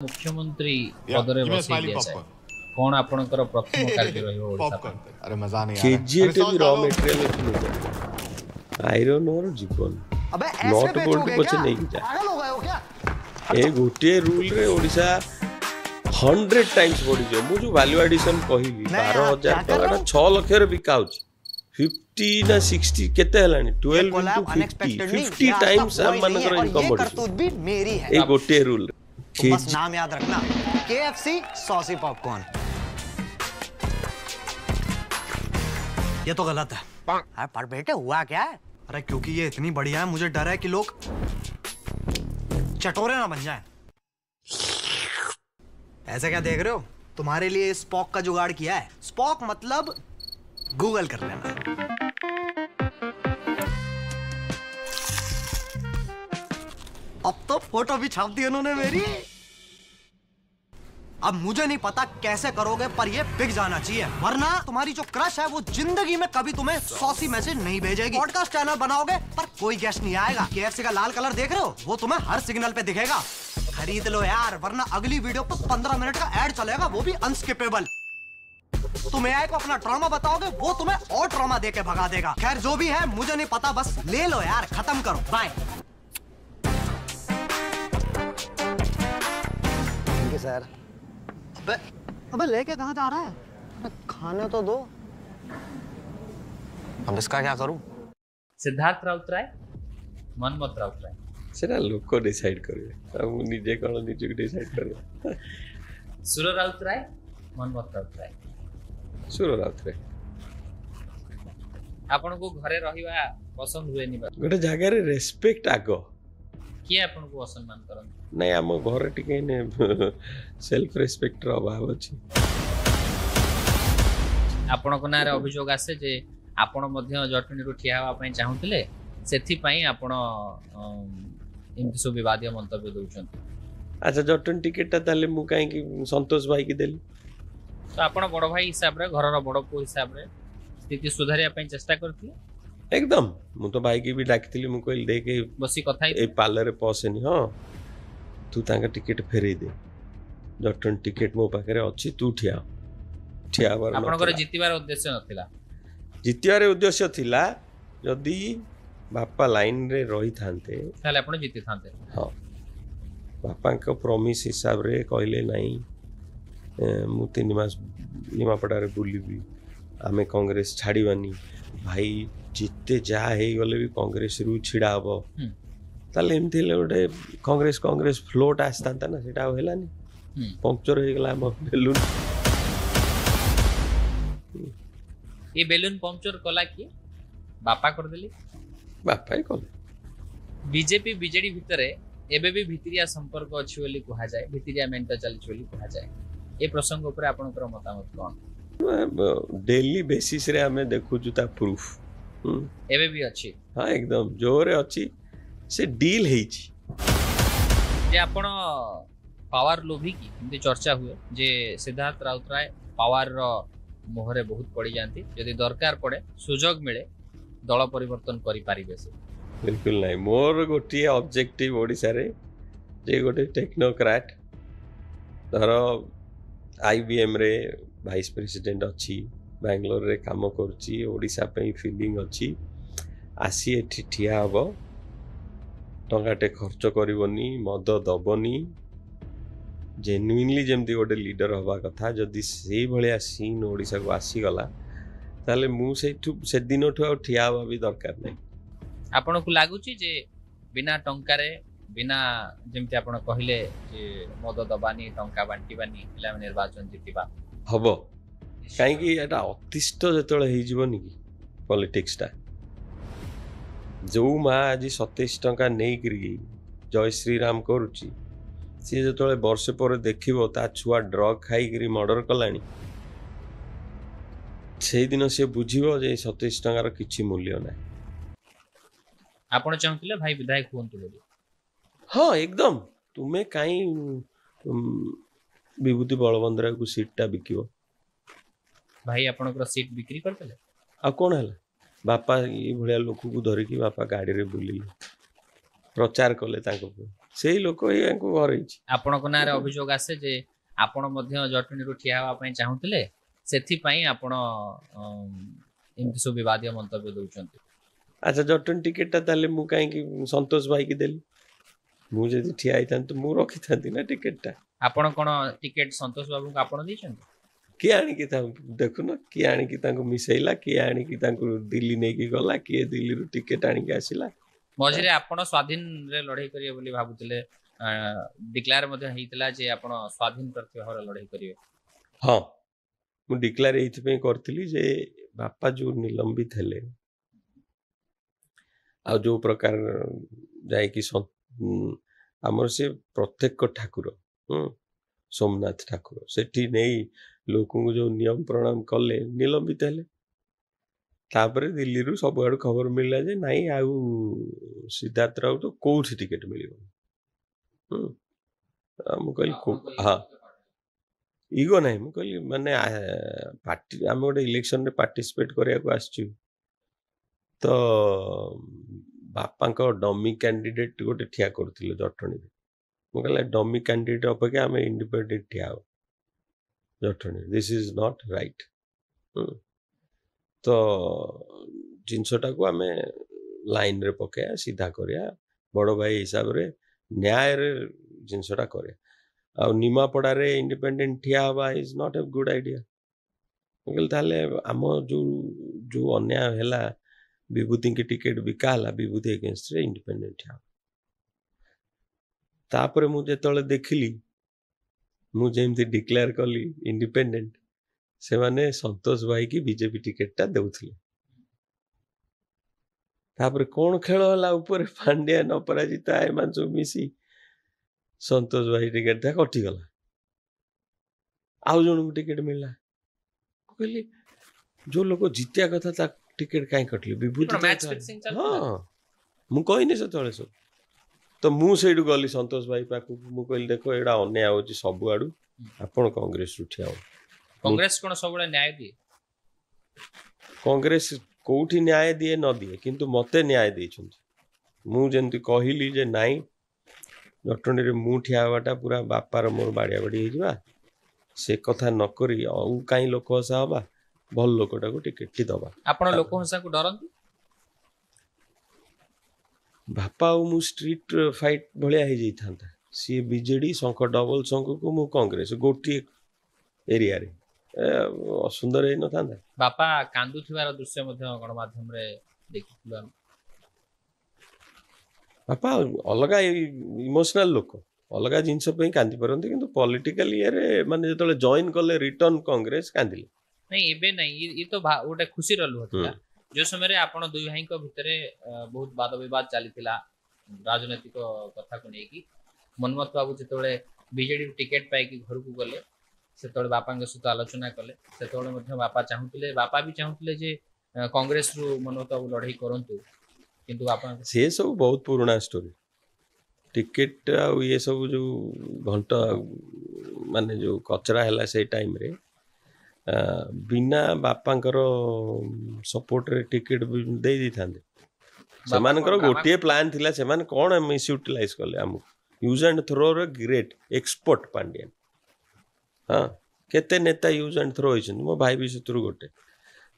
मुख्यमंत्री पदरे बसई दिया जाए कौन आपनकर प्रथम कार्य रहियो ओडिसा पर अरे मजा नहीं केजीएट भी रॉ मटेरियल आयरन और जीवन अबे नॉट बोल्ट पछे नहीं जा पागल हो गए हो क्या ए गोटे रूल रे ओडिसा 100 टाइम्स बढ़ी जो मु जो वैल्यू एडिशन कहली 12000 टका 6 लाख रे बिका होची 50 ना 60 केते हलानी 12 into 50 टाइम्स हम मनकर इनकम बढ़ी करतूत भी मेरी है ए गोटे रूल तो बस नाम याद रखना KFC सॉसी पॉपकॉर्न। ये तो गलत है। अरे पर बेटे हुआ क्या है? अरे क्योंकि ये इतनी बढ़िया है मुझे डर है कि लोग चटोरे ना बन जाएं। ऐसे क्या देख रहे हो? तुम्हारे लिए स्पॉक का जुगाड़ किया है। स्पॉक मतलब गूगल कर लेना। अब तो फोटो भी छाप दी उन्होंने मेरी। अब मुझे नहीं पता कैसे करोगे पर ये बिक जाना चाहिए वरना तुम्हारी जो क्रश है वो जिंदगी में कभी तुम्हें सॉसी मैसेज नहीं भेजेगी। पॉडकास्ट चैनल बनाओगे पर कोई गेस्ट नहीं आएगा। KFC का लाल कलर देख रहे हो वो तुम्हें हर सिग्नल पे दिखेगा। खरीद लो यार वरना अगली वीडियो पर 15 मिनट का एड चलेगा वो भी अनस्किपेबल। तुम AI को अपना ट्रॉमा बताओगे वो तुम्हें और ट्रॉमा देके भगा देगा। खैर जो भी है मुझे नहीं पता बस ले लो यार खत्म करो बाय। सर अबे लेके कहाँ जा रहा है? खाने तो दो। अब इसका क्या करूं? सिद्धार्थ राउतराय मनमत राउतराय सेटा लोक डिसाइड करिवे हम निजे कोन निजे डिसाइड करिवे सुर राउतराय मनमत राउतराय सुर राउतराय आपन को घरे रहिबा पसंद हुए नि बा गोटे जगह रे रेस्पेक्ट आगो किए आपन को असम्मान करन नहीं आम घर टिके ने सेल्फ रेस्पेक्ट रो अभाव अछि आपन को नारे अभियोग आसे जे आपन मध्य जटनी रु ठिया हवा पई चाहुतले सेथि पई आपन इनकी सो विवादिय मंतव्य दोछन। अच्छा जटन टिकट ता ताले मु काई कि संतोष भाई की देली तो आपन बड़ भाई हिसाब रे घर रो बड़ पो हिसाब रे स्थिति सुधारिया पई चेष्टा करथि एकदम मु तो भाई की भी डाकतिली मु कहल दे के बसी कथा ए पार्लर रे पसेनी हां तू तांका टिकट फेरे दे जटन टिकट मो पाखरे अछि तू ठिया बर आपन करे जितिबार उद्देश्य नथिला जितिबार उद्देश्य थिला जदी बापा लाइन रे रही थांते ताले आपन जिति थांते हां बापा का प्रॉमिस हिसाब रे कहले नहीं मु 3 मास निमापड़ा रे बुलीबी आमे कांग्रेस छाड़ीबानी भाई जिते जा हे गले भी कांग्रेस रु छिड़ा हबो ताले एमथि ले गोटे कांग्रेस फ्लोट आस्तांता ना सेटा हेलानी पंक्चर हो गला हम बेलून ये बेलून पंक्चर कला की बापा कर देली बापा ही कल बीजेपी बीजेडी भितरे एबे भी भितरिया संपर्क अछि बोली कहा जाए भितरिया मेंट चली बोली कहा जाए ए प्रसंग ऊपर आपनकर मतामत कोन डेली बेसिस रे हमें देखु जुता प्रूफ एबे भी अछि हां एकदम जोरे अछि से डील हेछि जे आपण पावर लोभी की एमती चर्चा हुए जे सिद्धार्थ राउतराय पावर रो मोहरे बहुत पड़ी जानती यदि दरकार पड़े सुजोग मिले दल परिवर्तन करि पारिबे से बिल्कुल नहीं मोर गोटी ऑब्जेक्टिव ओडिसा रे जे गोटे टेक्नोक्रेट धरो IBM रे वाइस प्रेसिडेंट अछि बेंगलोर रे काम करछि ओडिसा पे फीलिंग अछि आसी एठी ठिया हबो टंगाटे खर्च करिवनी मद दबनी जेन्युइनली जेमती गोटे लीडर हवा कथा जदि सेही भलिया सीन ओडिसा को आसी गला ताले मु से दिन ठु ठिया हवा भी दरकार नहीं। आपन को लागुची जे बिना टंका रे बिना जेमती आपन कहिले जे मद दबानी टंका बांटीबानी पिला निर्वाचन जितिबा हबो काई कि एटा अतिष्ट जतले हेइ जीवनी की पॉलिटिक्स ता जो मा आज 27 टंका नै करी जय श्री राम करूची सी जतले वर्ष पर देखिबो ता छुआ ड्रग खाई करी मर्डर कलानी से दिन से बुझिबो जे 27 टंका रो किछि मूल्य नै। आपण चाहतिले भाई विधायक होंतु बोली हां एकदम तुमे काई विभूति बलवंदरा को सीट ता बिकिबो भाई आपन सीट बिक्री करतले आ कोन हला बापा ये भलिया लोक को धरिकी बापा गाड़ी रे बुली प्रचार कले ताको ସେଇ ଲୋକ ୟାଙ୍କୁ ହରେଇଛି। ଆପଣଙ୍କ ନାଁରେ ଅଭିଯୋଗ ଆସେ ଯେ ଆପଣ ମଧ୍ୟ ଜଟଣୀରୁ ଠିଆ ହେବା ପାଇଁ ଚାହୁଁଥିଲେ, ସେଥିପାଇଁ ଆପଣ ଏମିତି ସବୁ ବିବାଦୀୟ ମନ୍ତବ୍ୟ ଦଉଛନ୍ତି। ଆଚ୍ଛା, ଜଟଣୀ ଟିକେଟଟା ତାହେଲେ ମୁଁ କାହିଁକି ସନ୍ତୋଷ ଭାଇକି ଦେଲି? ମୁଁ ଯଦି ଠିଆ ହେଇଥାନ୍ତି ମୁଁ ରଖିଥାନ୍ତି ନା ଟିକେଟଟା। ଆପଣ କଣ ଟିକେଟ ସନ୍ତୋଷ ବାବୁଙ୍କୁ ଆପଣ ଦେଇଛନ୍ତି? କିଏ ଆଣିକି ତାଙ୍କୁ ଦେଖୁନ, କିଏ ଆଣିକି ତାଙ୍କୁ ମିଶେଇଲା, କିଏ ଆଣିକି ତାଙ୍କୁ ଦିଲ୍ଲୀ ନେଇକି ଗଲା, କିଏ ଦିଲ୍ଲୀରୁ ଟିକେଟ ଆଣିକି ଆସିଲା। ମଝିରେ ଆପଣ ସ୍ୱାଧୀନରେ ଲଢେଇ କରିବେ ବୋଲି ଭାବୁଥିଲେ, ଡିକ୍ଲାର ମଧ୍ୟ ହେଇଥିଲା ଯେ ଆପଣ ସ୍ୱାଧୀନ ପ୍ରାର୍ଥୀ ଭାବରେ ଲଢେଇ କରିବେ। ହଁ, ମୁଁ ଡିକ୍ଲାର ଏଇଥିପାଇଁ କରିଥିଲି ଯେ ବାପା ଯୋଉ ନିଲମ୍ବିତ ହେଲେ ଆଉ ଯୋଉ ପ୍ରକାର ଯାଇକି ଆମର ସେ ପ୍ରତ୍ୟେକ ଠାକୁର, ସୋମନାଥ ଠାକୁର, ସେଠି ନେଇ ଲୋକଙ୍କୁ ଯୋଉ ନିୟମ ପ୍ରଣାମ କଲେ, ନିଲମ୍ବିତ ହେଲେ। ତାପରେ ଦିଲ୍ଲୀରୁ ସବୁଆଡୁ ଖବର ମିଳିଲା ଯେ ନାଇଁ ଆଉ ସିଦ୍ଧାର୍ଥ ରାଉତ କୋଉଠି ଟିକେଟ ମିଳିବନି। ମୁଁ କହିଲି ହଁ, ଇଗୋ ନାହିଁ। ମୁଁ କହିଲି ମାନେ ପାର୍ଟି, ଆମେ ଗୋଟେ ଇଲେକ୍ସନରେ ପାର୍ଟିସିପେଟ କରିବାକୁ ଆସିଛୁ, ତ ବାପାଙ୍କ ଡମି କ୍ୟାଣ୍ଡିଡେଟ ଗୋଟେ ଠିଆ କରୁଥିଲେ ଜଟଣୀରେ। ମୁଁ କହିଲି ଡମି କ୍ୟାଣ୍ଡିଡେଟ ଅପେକ୍ଷା ଆମେ ଇଣ୍ଡିପେଣ୍ଡେଣ୍ଟ ଠିଆ ହବ ଜଟଣୀ। This is not right. ତ ଜିନିଷଟାକୁ ଆମେ ଲାଇନରେ ପକେଇବା, ସିଧା କରିବା, ବଡ଼ ଭାଇ ହିସାବରେ ନ୍ୟାୟରେ ଜିନିଷଟା କରିବା। ଆଉ ନିମାପଡ଼ାରେ ଇଣ୍ଡିପେଣ୍ଡେଣ୍ଟ ଠିଆ ହେବା is not a good idea. ମୁଁ କହିଲି ତାହେଲେ ଆମ ଯୋଉ ଅନ୍ୟାୟ ହେଲା, ବିଭୂତିଙ୍କୁ ଟିକେଟ ବିକା ହେଲା, ବିଭୂତି ଏଗେନ୍ଷ୍ଟରେ ଇଣ୍ଡିପେଣ୍ଡେଣ୍ଟ ଠିଆ ହେବ। ତାପରେ ମୁଁ ଯେତେବେଳେ ଦେଖିଲି, ମୁଁ ଯେମିତି ଡିକ୍ଲେୟାର କଲି ଇଣ୍ଡିପେଣ୍ଡେଣ୍ଟ, ସେମାନେ ସନ୍ତୋଷ ଭାଇକି ବିଜେପି ଟିକେଟଟା ଦେଉଥିଲେ। ତାପରେ କଣ ଖେଳ ହେଲା ଉପରେ, ପାଣ୍ଡିଆନ, ଅପରାଜିତା, ଏମାନେ ସବୁ ମିଶି ସନ୍ତୋଷ ଭାଇ ଟିକେଟଟା କଟିଗଲା, ଆଉ ଜଣଙ୍କୁ ଟିକେଟ ମିଳିଲା। କହିଲି ଯୋଉ ଲୋକ ଜିତିବା କଥା ତା ଟିକେଟ କାହିଁ କଟିଲେ? ବିଭୂତି। ହଁ, ମୁଁ କହିନି ସେତେବେଳେ ସବୁ। ତ ମୁଁ ସେଇଠୁ ଗଲି ସନ୍ତୋଷ ଭାଇ ପାଖକୁ, ମୁଁ କହିଲି ଦେଖ ଏଇଟା ଅନ୍ୟାୟ ହଉଛି ସବୁଆଡୁ, ଆପଣ କଂଗ୍ରେସରୁ ଠିଆ ହଉ। କଂଗ୍ରେସ କଣ ସବୁବେଳେ ନ୍ୟାୟ ଦିଏ? କଂଗ୍ରେସ କୋଉଠି ନ୍ୟାୟ ଦିଏ ନ ଦିଏ, କିନ୍ତୁ ମତେ ନ୍ୟାୟ ଦେଇଛନ୍ତି। ମୁଁ ଯେମିତି କହିଲି ଯେ ନାଇଁ, ଜଟଣୀରେ ମୁଁ ଠିଆ ହେବାଟା ପୁରା ବାପାର ମୋର ବାଡ଼ିଆ ବାଡ଼ି ହେଇଯିବା, ସେ କଥା ନକରି ଆଉ କାହିଁ ଲୋକ ହସା ହବା, ଭଲ ଲୋକଟାକୁ ଟିକେଟଟି ଦବା। ଆପଣ ଲୋକ ହସାକୁ ଡରନ୍ତି? ବାପା ଆଉ ମୁଁ ଷ୍ଟ୍ରିଟ୍ ଫାଇଟ୍ ଭଳିଆ ହେଇଯାଇଥାନ୍ତା। ସିଏ ବିଜେଡି, ଶଙ୍ଖ ଡବଲ ଶଙ୍ଖକୁ ମୁଁ କଂଗ୍ରେସ, ଗୋଟିଏ ଏରିଆରେ, ଅସୁନ୍ଦର ହେଇନଥାନ୍ତା? ବାପା କାନ୍ଦୁଥିବାର ଦୃଶ୍ୟ ମଧ୍ୟ ଗଣମାଧ୍ୟମରେ ଦେଖିଥିଲୁ ଆମେ। ବାପା ଅଲଗା ଇମୋସନାଲ ଲୋକ, ଅଲଗା ଜିନିଷ ପାଇଁ କାନ୍ଦି ପାରନ୍ତି, କିନ୍ତୁ ପଲିଟିକାଲ ଇଏରେ ମାନେ ଯେତେବେଳେ ଜଏନ୍ କଲେ ରିଟର୍ନ କଂଗ୍ରେସ, କାନ୍ଦିଲେ। ନାଇଁ ଏବେ ନାଇଁ, ଇଏ ତ ଗୋଟେ ଖୁସିର ଲୁହ ଥିଲା। ଯୋଉ ସମୟରେ ଆପଣ ଦୁଇ ଭାଇଙ୍କ ଭିତରେ ବହୁତ ବାଦ ବିବାଦ ଚାଲିଥିଲା ରାଜନୈତିକ କଥାକୁ ନେଇକି, ମନ୍ମଥ ବାବୁ ଯେତେବେଳେ ବିଜେଡି ଟିକେଟ ପାଇକି ଘରକୁ ଗଲେ, ସେତେବେଳେ ବାପାଙ୍କ ସହିତ ଆଲୋଚନା କଲେ। ସେତେବେଳେ ମଧ୍ୟ ବାପା ବି ଚାହୁଁଥିଲେ ଯେ କଂଗ୍ରେସରୁ ମନ୍ମଥ ବାବୁ ଲଢେଇ କରନ୍ତୁ, କିନ୍ତୁ ବାପା ସେ ସବୁ ବହୁତ ପୁରୁଣା ଷ୍ଟୋରି। ଟିକେଟ ଆଉ ଇଏ ସବୁ ଯୋଉ ଘଣ୍ଟ ମାନେ ଯୋଉ କଚରା ହେଲା ସେଇ ଟାଇମରେ, ବିନା ବାପାଙ୍କର ସପୋର୍ଟରେ ଟିକେଟ ଦେଇ ଦେଇଥାନ୍ତେ। ସେମାନଙ୍କର ଗୋଟିଏ ପ୍ଲାନ୍ ଥିଲା, ସେମାନେ କଣ ମିସୟୁଟିଲାଇଜ କଲେ ଆମକୁ। ୟୁଜ୍ ଆଣ୍ଡ ଥ୍ରୋର ଗ୍ରେଟ୍ ଏକ୍ସପର୍ଟ ପାଣ୍ଡିଆନ। ହଁ, କେତେ ନେତା ୟୁଜ୍ ଆଣ୍ଡ ଥ୍ରୋ ହେଇଛନ୍ତି, ମୋ ଭାଇ ବି ସେଥିରୁ ଗୋଟେ।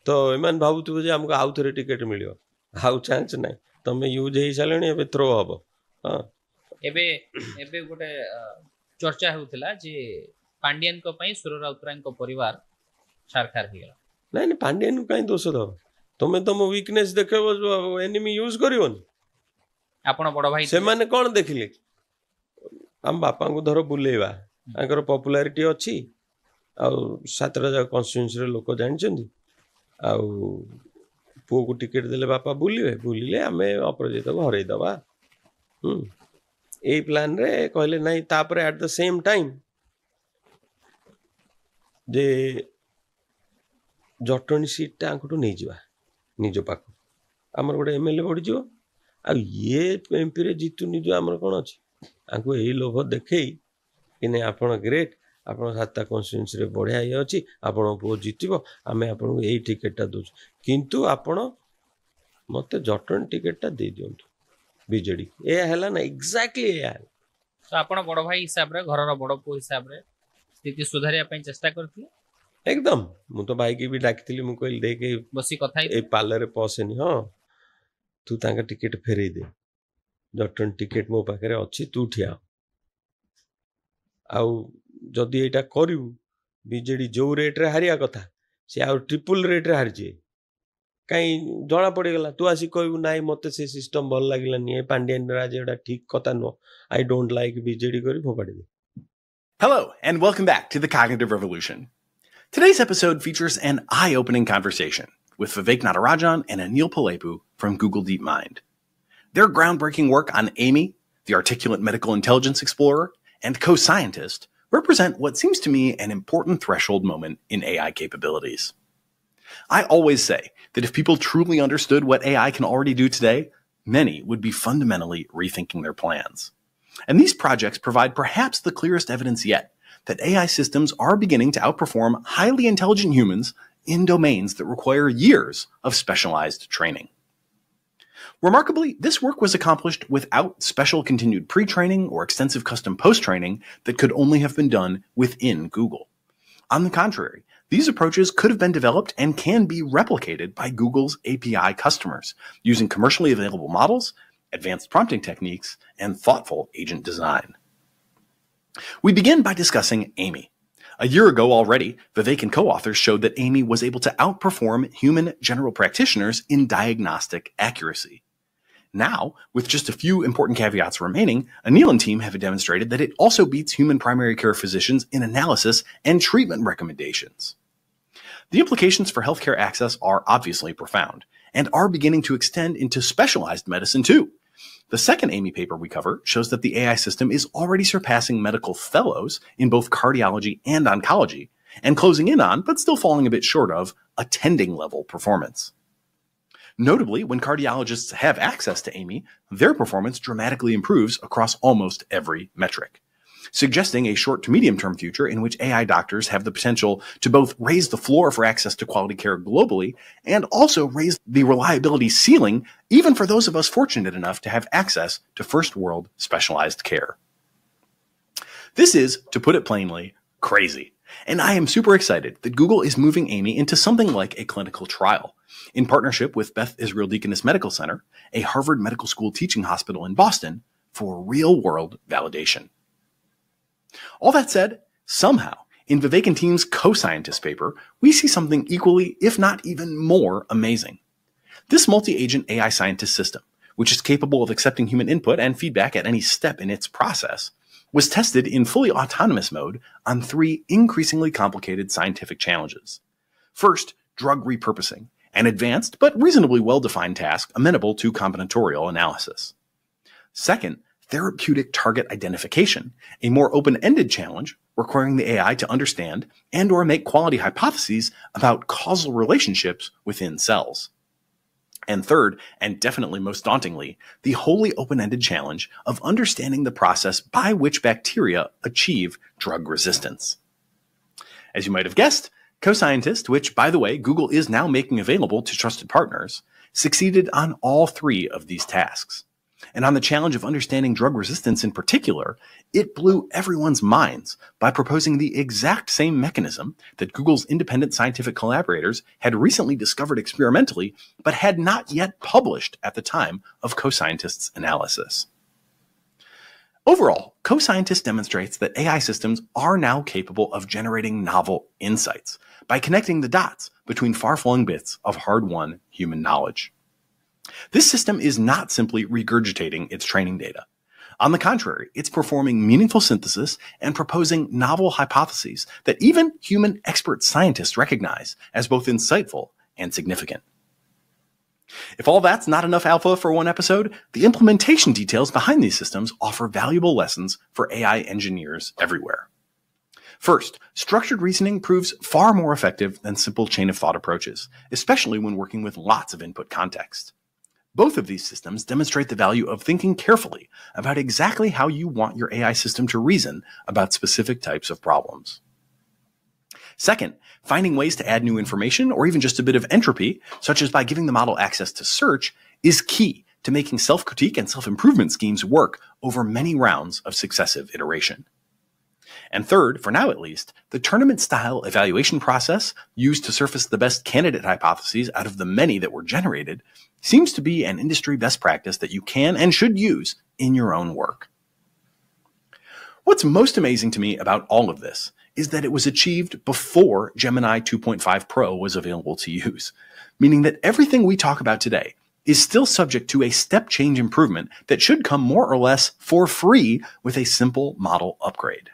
ତ ଏମାନେ ଭାବୁଥିବେ ଯେ ଆମକୁ ଆଉ ଥରେ ଟିକେଟ ମିଳିବ, ଆଉ ଚାନ୍ସ ନାହିଁ, ତମେ ୟୁଜ୍ ହେଇସାରିଲଣି, ଏବେ ଥ୍ରୋ ହବ। ହଁ, ଏବେ ଗୋଟେ ଚର୍ଚ୍ଚା ହେଉଥିଲା ଯେ ପାଣ୍ଡିଆନଙ୍କ ପାଇଁ ସୁର ରାଉତରାୟଙ୍କ ପରିବାର ଛାରଖାର ହେଇଗଲା। ନାଇଁ, ପାଣ୍ଡିଆନକୁ କାହିଁ ଦୋଷ ଦବ? ତମେ ତମ ୱିକନେସ୍ ଦେଖେଇବ, ଏନିମି ୟୁଜ୍ କରିବନି। ଆପଣ ବଡ ଭାଇ, ସେମାନେ କଣ ଦେଖିଲେ? ଆମ ବାପାଙ୍କୁ ଧର ବୁଲେଇବା, ତାଙ୍କର ପପୁଲାରିଟି ଅଛି, ଆଉ 7ଟା ଯାକ କନଷ୍ଟିଟ୍ୟୁଏନ୍ସିରେ ଲୋକ ଜାଣିଛନ୍ତି, ଆଉ ପୁଅକୁ ଟିକେଟ ଦେଲେ ବାପା ବୁଲିଲେ ଆମେ ଅପରାଜିତାକୁ ହରେଇଦବା। ଏଇ ପ୍ଲାନରେ କହିଲେ ନାହିଁ। ତାପରେ ଆଟ୍ ଦ ସେମ୍ ଟାଇମ୍ ଯେ ଜଟଣୀ ସିଟ୍ଟା ଆଙ୍କଠୁ ନେଇଯିବା ନିଜ ପାଖକୁ, ଆମର ଗୋଟେ ଏମଏଲଏ ବଢ଼ିଯିବ। ଆଉ ଇଏ ଏମ୍ପିରେ ଜିତୁନି, ଯେଉଁ ଆମର କ'ଣ ଅଛି? ଆଙ୍କୁ ଏଇ ଲୋଭ ଦେଖେଇ କି ନାଇଁ ଆପଣ ଗ୍ରେଟ୍, ଆପଣ 7ଟା କନଷ୍ଟିଟ୍ୟୁଏନ୍ସିରେ ବଢ଼ିଆ ଇଏ ଅଛି, ଆପଣଙ୍କ ପୁଅ ଜିତିବ, ଆମେ ଆପଣଙ୍କୁ ଏଇ ଟିକେଟଟା ଦେଉଛୁ, କିନ୍ତୁ ଆପଣ ମୋତେ ଜଟଣୀ ଟିକେଟଟା ଦେଇଦିଅନ୍ତୁ ବିଜେଡି। ଏଇଆ ହେଲା ନା? ଏକ୍ଜାକ୍ଟଲି ଏଇଆ ହେଲା। तो आपण बड़ भाई हिसाब रे घरर बड़ पुओ हिसाब रे स्थिति सुधारिया पई चेष्टा करथिले एकदम मु तो भाई की भी डाकिथिली मु कहली देखे बसी कथा ए पार्लर पसेनी हाँ तू तांका टिकेट फेरई दे जटन टिकेट मो पाखे अच्छी तू ठिया आउ जदि एटा करू बीजेडी जो रेट रे हारिया कथा से आउ ट्रिपल रेट रे हारजे कहीं जना पड़गला तू आसी कहू ना मत से सिस्टम भल लगे पांडियन राज एटा ठीक कथा नुह आई डोंट लाइक बीजेडी करी फोपाड़ी दे Hello, and welcome back to the Cognitive Revolution. Today's episode features an eye-opening conversation with Vivek Natarajan and Anil Palepu from Google DeepMind. Their groundbreaking work on Amy, the Articulate Medical Intelligence Explorer, and co-scientist represent what seems to me an important threshold moment in AI capabilities. I always say that if people truly understood what AI can already do today, many would be fundamentally rethinking their plans. And these projects provide perhaps the clearest evidence yet that AI systems are beginning to outperform highly intelligent humans in domains that require years of specialized training. Remarkably, this work was accomplished without special continued pre-training or extensive custom post-training that could only have been done within Google. On the contrary, these approaches could have been developed and can be replicated by Google's API customers using commercially available models, advanced prompting techniques, and thoughtful agent design. We begin by discussing Amy. A year ago already, Vivek and co-authors showed that Amy was able to outperform human general practitioners in diagnostic accuracy. Now, with just a few important caveats remaining, Anil and team have demonstrated that it also beats human primary care physicians in analysis and treatment recommendations. The implications for healthcare access are obviously profound and are beginning to extend into specialized medicine too. The second Amy paper we cover shows that the AI system is already surpassing medical fellows in both cardiology and oncology, and closing in on, but still falling a bit short of, attending level performance. Notably, when cardiologists have access to Amy, their performance dramatically improves across almost every metric, suggesting a short to medium-term future in which AI doctors have the potential to both raise the floor for access to quality care globally and also raise the reliability ceiling even for those of us fortunate enough to have access to first-world specialized care. This is, to put it plainly, crazy. And I am super excited that Google is moving Amy into something like a clinical trial in partnership with Beth Israel Deaconess Medical Center, a Harvard Medical School teaching hospital in Boston, for real-world validation. All that said, somehow, in Vivek and team's co-scientist paper, we see something equally, if not even more, amazing. This multi-agent AI scientist system, which is capable of accepting human input and feedback at any step in its process, was tested in fully autonomous mode on 3 increasingly complicated scientific challenges. First, drug repurposing, an advanced but reasonably well-defined task amenable to combinatorial analysis. Second, therapeutic target identification, a more open-ended challenge requiring the AI to understand and or make quality hypotheses about causal relationships within cells. And third, and definitely most dauntingly, the wholly open-ended challenge of understanding the process by which bacteria achieve drug resistance. As you might have guessed, Co-Scientist, which, by the way, Google is now making available to trusted partners, succeeded on all 3 of these tasks. And on the challenge of understanding drug resistance in particular, it blew everyone's minds by proposing the exact same mechanism that Google's independent scientific collaborators had recently discovered experimentally, but had not yet published at the time of Co-Scientist's analysis. Overall, Co-Scientist demonstrates that AI systems are now capable of generating novel insights by connecting the dots between far-flung bits of hard-won human knowledge. This system is not simply regurgitating its training data. On the contrary, it's performing meaningful synthesis and proposing novel hypotheses that even human expert scientists recognize as both insightful and significant. If all that's not enough alpha for one episode, the implementation details behind these systems offer valuable lessons for AI engineers everywhere. First, structured reasoning proves far more effective than simple chain-of-thought approaches, especially when working with lots of input context. Both of these systems demonstrate the value of thinking carefully about exactly how you want your AI system to reason about specific types of problems. Second, finding ways to add new information or even just a bit of entropy, such as by giving the model access to search, is key to making self-critique and self-improvement schemes work over many rounds of successive iteration. And third, for now at least, the tournament-style evaluation process used to surface the best candidate hypotheses out of the many that were generated seems to be an industry best practice that you can and should use in your own work. What's most amazing to me about all of this is that it was achieved before Gemini 2.5 Pro was available to use, meaning that everything we talk about today is still subject to a step change improvement that should come more or less for free with a simple model upgrade.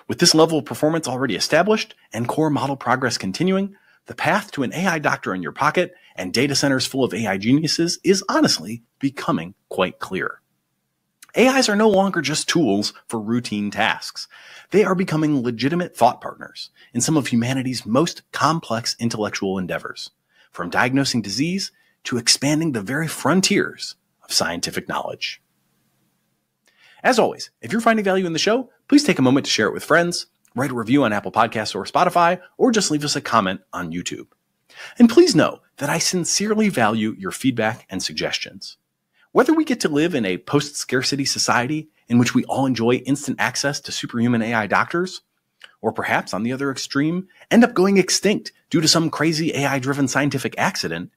With this level of performance already established and core model progress continuing, the path to an AI doctor in your pocket and data centers full of AI geniuses is honestly becoming quite clear. AIs are no longer just tools for routine tasks. They are becoming legitimate thought partners in some of humanity's most complex intellectual endeavors, from diagnosing disease to expanding the very frontiers of scientific knowledge. As always, if you're finding value in the show, please take a moment to share it with friends, write a review on Apple Podcasts or Spotify, or just leave us a comment on YouTube. And please know that I sincerely value your feedback and suggestions. Whether we get to live in a post-scarcity society in which we all enjoy instant access to superhuman AI doctors, or perhaps on the other extreme, end up going extinct due to some crazy AI-driven scientific accident,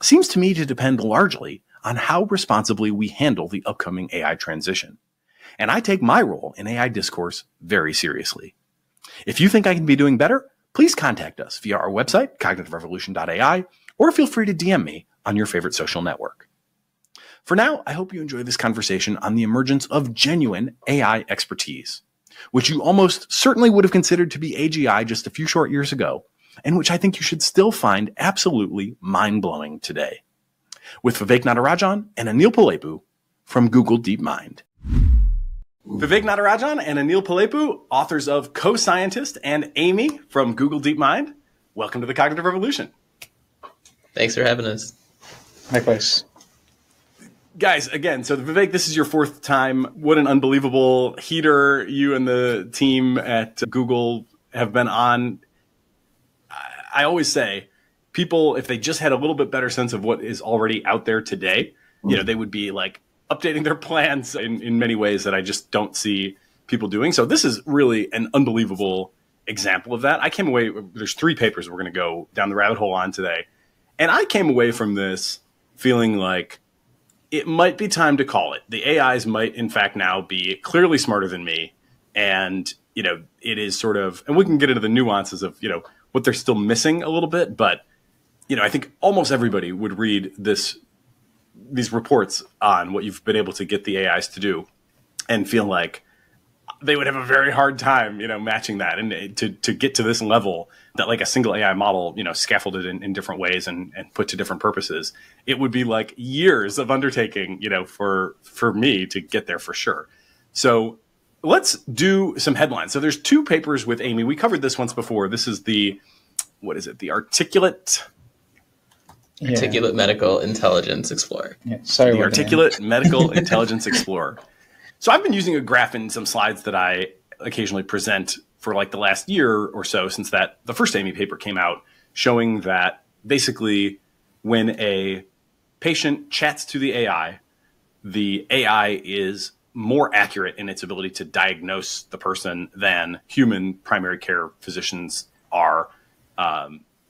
seems to me to depend largely on how responsibly we handle the upcoming AI transition. And I take my role in AI discourse very seriously. If you think I can be doing better, please contact us via our website, cognitiverevolution.ai, or feel free to DM me on your favorite social network. For now, I hope you enjoy this conversation on the emergence of genuine AI expertise, which you almost certainly would have considered to be AGI just a few short years ago, and which I think you should still find absolutely mind-blowing today. With Vivek Natarajan and Anil Palepu from Google DeepMind. Vivek Natarajan and Anil Palepu, authors of Co-Scientist, and Amy from Google DeepMind, welcome to the Cognitive Revolution. Thanks for having us. Likewise. Guys, again, so Vivek, this is your fourth time. What an unbelievable heater you and the team at Google have been on. I always say, people, if they just had a little bit better sense of what is already out there today, you know, they would be like updating their plans in many ways that I just don't see people doing. So this is really an unbelievable example of that. I came away, there's 3 papers we're going to go down the rabbit hole on today. And I came away from this feeling like it might be time to call it. The AIs might, in fact, now be clearly smarter than me. And, you know, it is sort of, and we can get into the nuances of, you know, what they're still missing a little bit. But, you know, I think almost everybody would read these reports on what you've been able to get the AIs to do and feel like they would have a very hard time, you know, matching that. And to get to this level that like a single AI model, you know, scaffolded in different ways and put to different purposes, it would be like years of undertaking, you know, for me to get there for sure. So let's do some headlines. So there's 2 papers with Amy. We covered this once before. This is the, what is it? The Articulate Medical Intelligence Explorer. Yeah, sorry. The Articulate Medical Intelligence Explorer. So I've been using a graph in some slides that I occasionally present for like the last year or so since the first Amy paper came out, showing that basically when a patient chats to the AI is more accurate in its ability to diagnose the person than human primary care physicians are,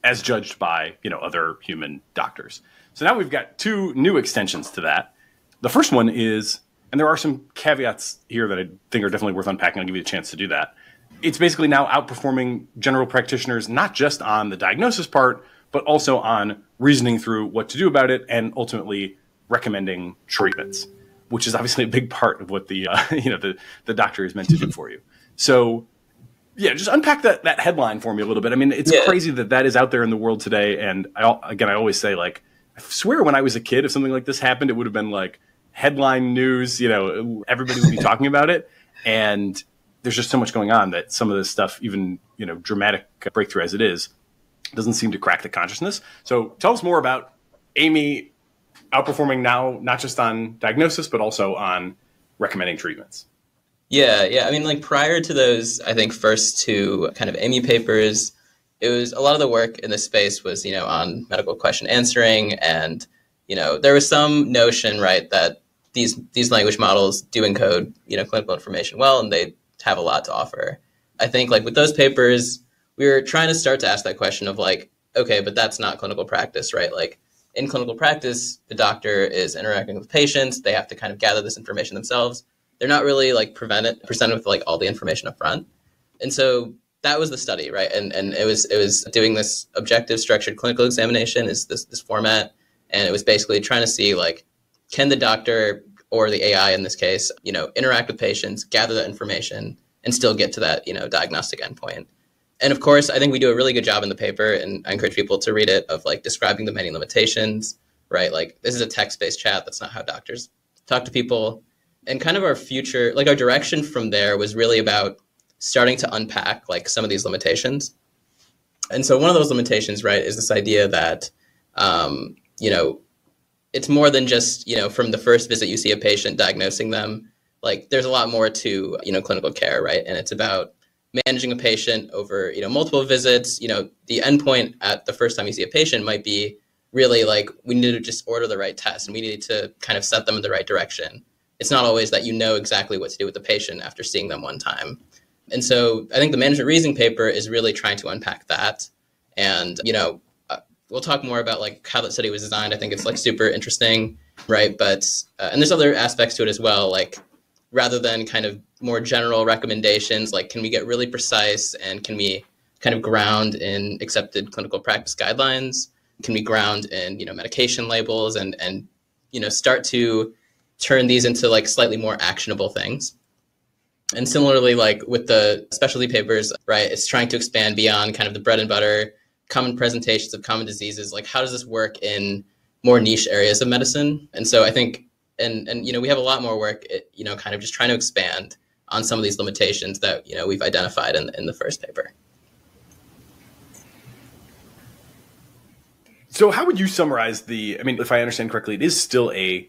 as judged by, you know, other human doctors. So now we've got 2 new extensions to that. The first one is, and there are some caveats here that I think are definitely worth unpacking. I'll give you a chance to do that. It's basically now outperforming general practitioners, not just on the diagnosis part, but also on reasoning through what to do about it and ultimately recommending treatments, which is obviously a big part of what the the doctor is meant to do for you. So yeah, just unpack that headline for me a little bit. I mean, it's crazy that is out there in the world today. And I always say, like, I swear when I was a kid, if something like this happened, it would have been like headline news, you know, everybody would be talking about it. And there's just so much going on that some of this stuff, even, you know, dramatic breakthrough as it is, doesn't seem to crack the consciousness. So tell us more about Amy outperforming now, not just on diagnosis, but also on recommending treatments. Yeah. I mean, like prior to those, I think first 2 kind of Amy papers, it was a lot of the work in this space was, you know, on medical question answering and there was some notion, right, that these language models do encode, clinical information well, and they have a lot to offer. I think like with those papers, we were trying to start to ask that question of like, okay, but that's not clinical practice, right? Like in clinical practice, the doctor is interacting with patients. They have to kind of gather this information themselves. They're not really like presented with like all the information up front. And so that was the study, right? And it was doing this objective structured clinical examination is this format. And it was basically trying to see like, can the doctor or the AI in this case, interact with patients, gather that information, and still get to that, diagnostic endpoint. And of course, I think we do a really good job in the paper, and I encourage people to read it, of like describing the many limitations, right? Like this is a text-based chat. That's not how doctors talk to people. And kind of our future, like our direction from there was really about starting to unpack like some of these limitations. And so one of those limitations, right, is this idea that, it's more than just, from the first visit you see a patient diagnosing them. Like there's a lot more to, clinical care, right? And it's about managing a patient over, multiple visits. The endpoint at the first time you see a patient might be really like, we need to just order the right test and we need to kind of set them in the right direction. It's not always that you know exactly what to do with the patient after seeing them one time. And so I think the management reasoning paper is really trying to unpack that. And, we'll talk more about like how that study was designed. I think it's like super interesting, right? But, and there's other aspects to it as well. Like rather than kind of more general recommendations, like can we get really precise and can we kind of ground in accepted clinical practice guidelines? Can we ground in, medication labels and start to turn these into like slightly more actionable things? And similarly, like with the specialty papers, right, it's trying to expand beyond kind of the bread and butter, common presentations of common diseases. Like how does this work in more niche areas of medicine? And so I think, and we have a lot more work, kind of just trying to expand on some of these limitations that, we've identified in the first paper. So how would you summarize if I understand correctly, it is still a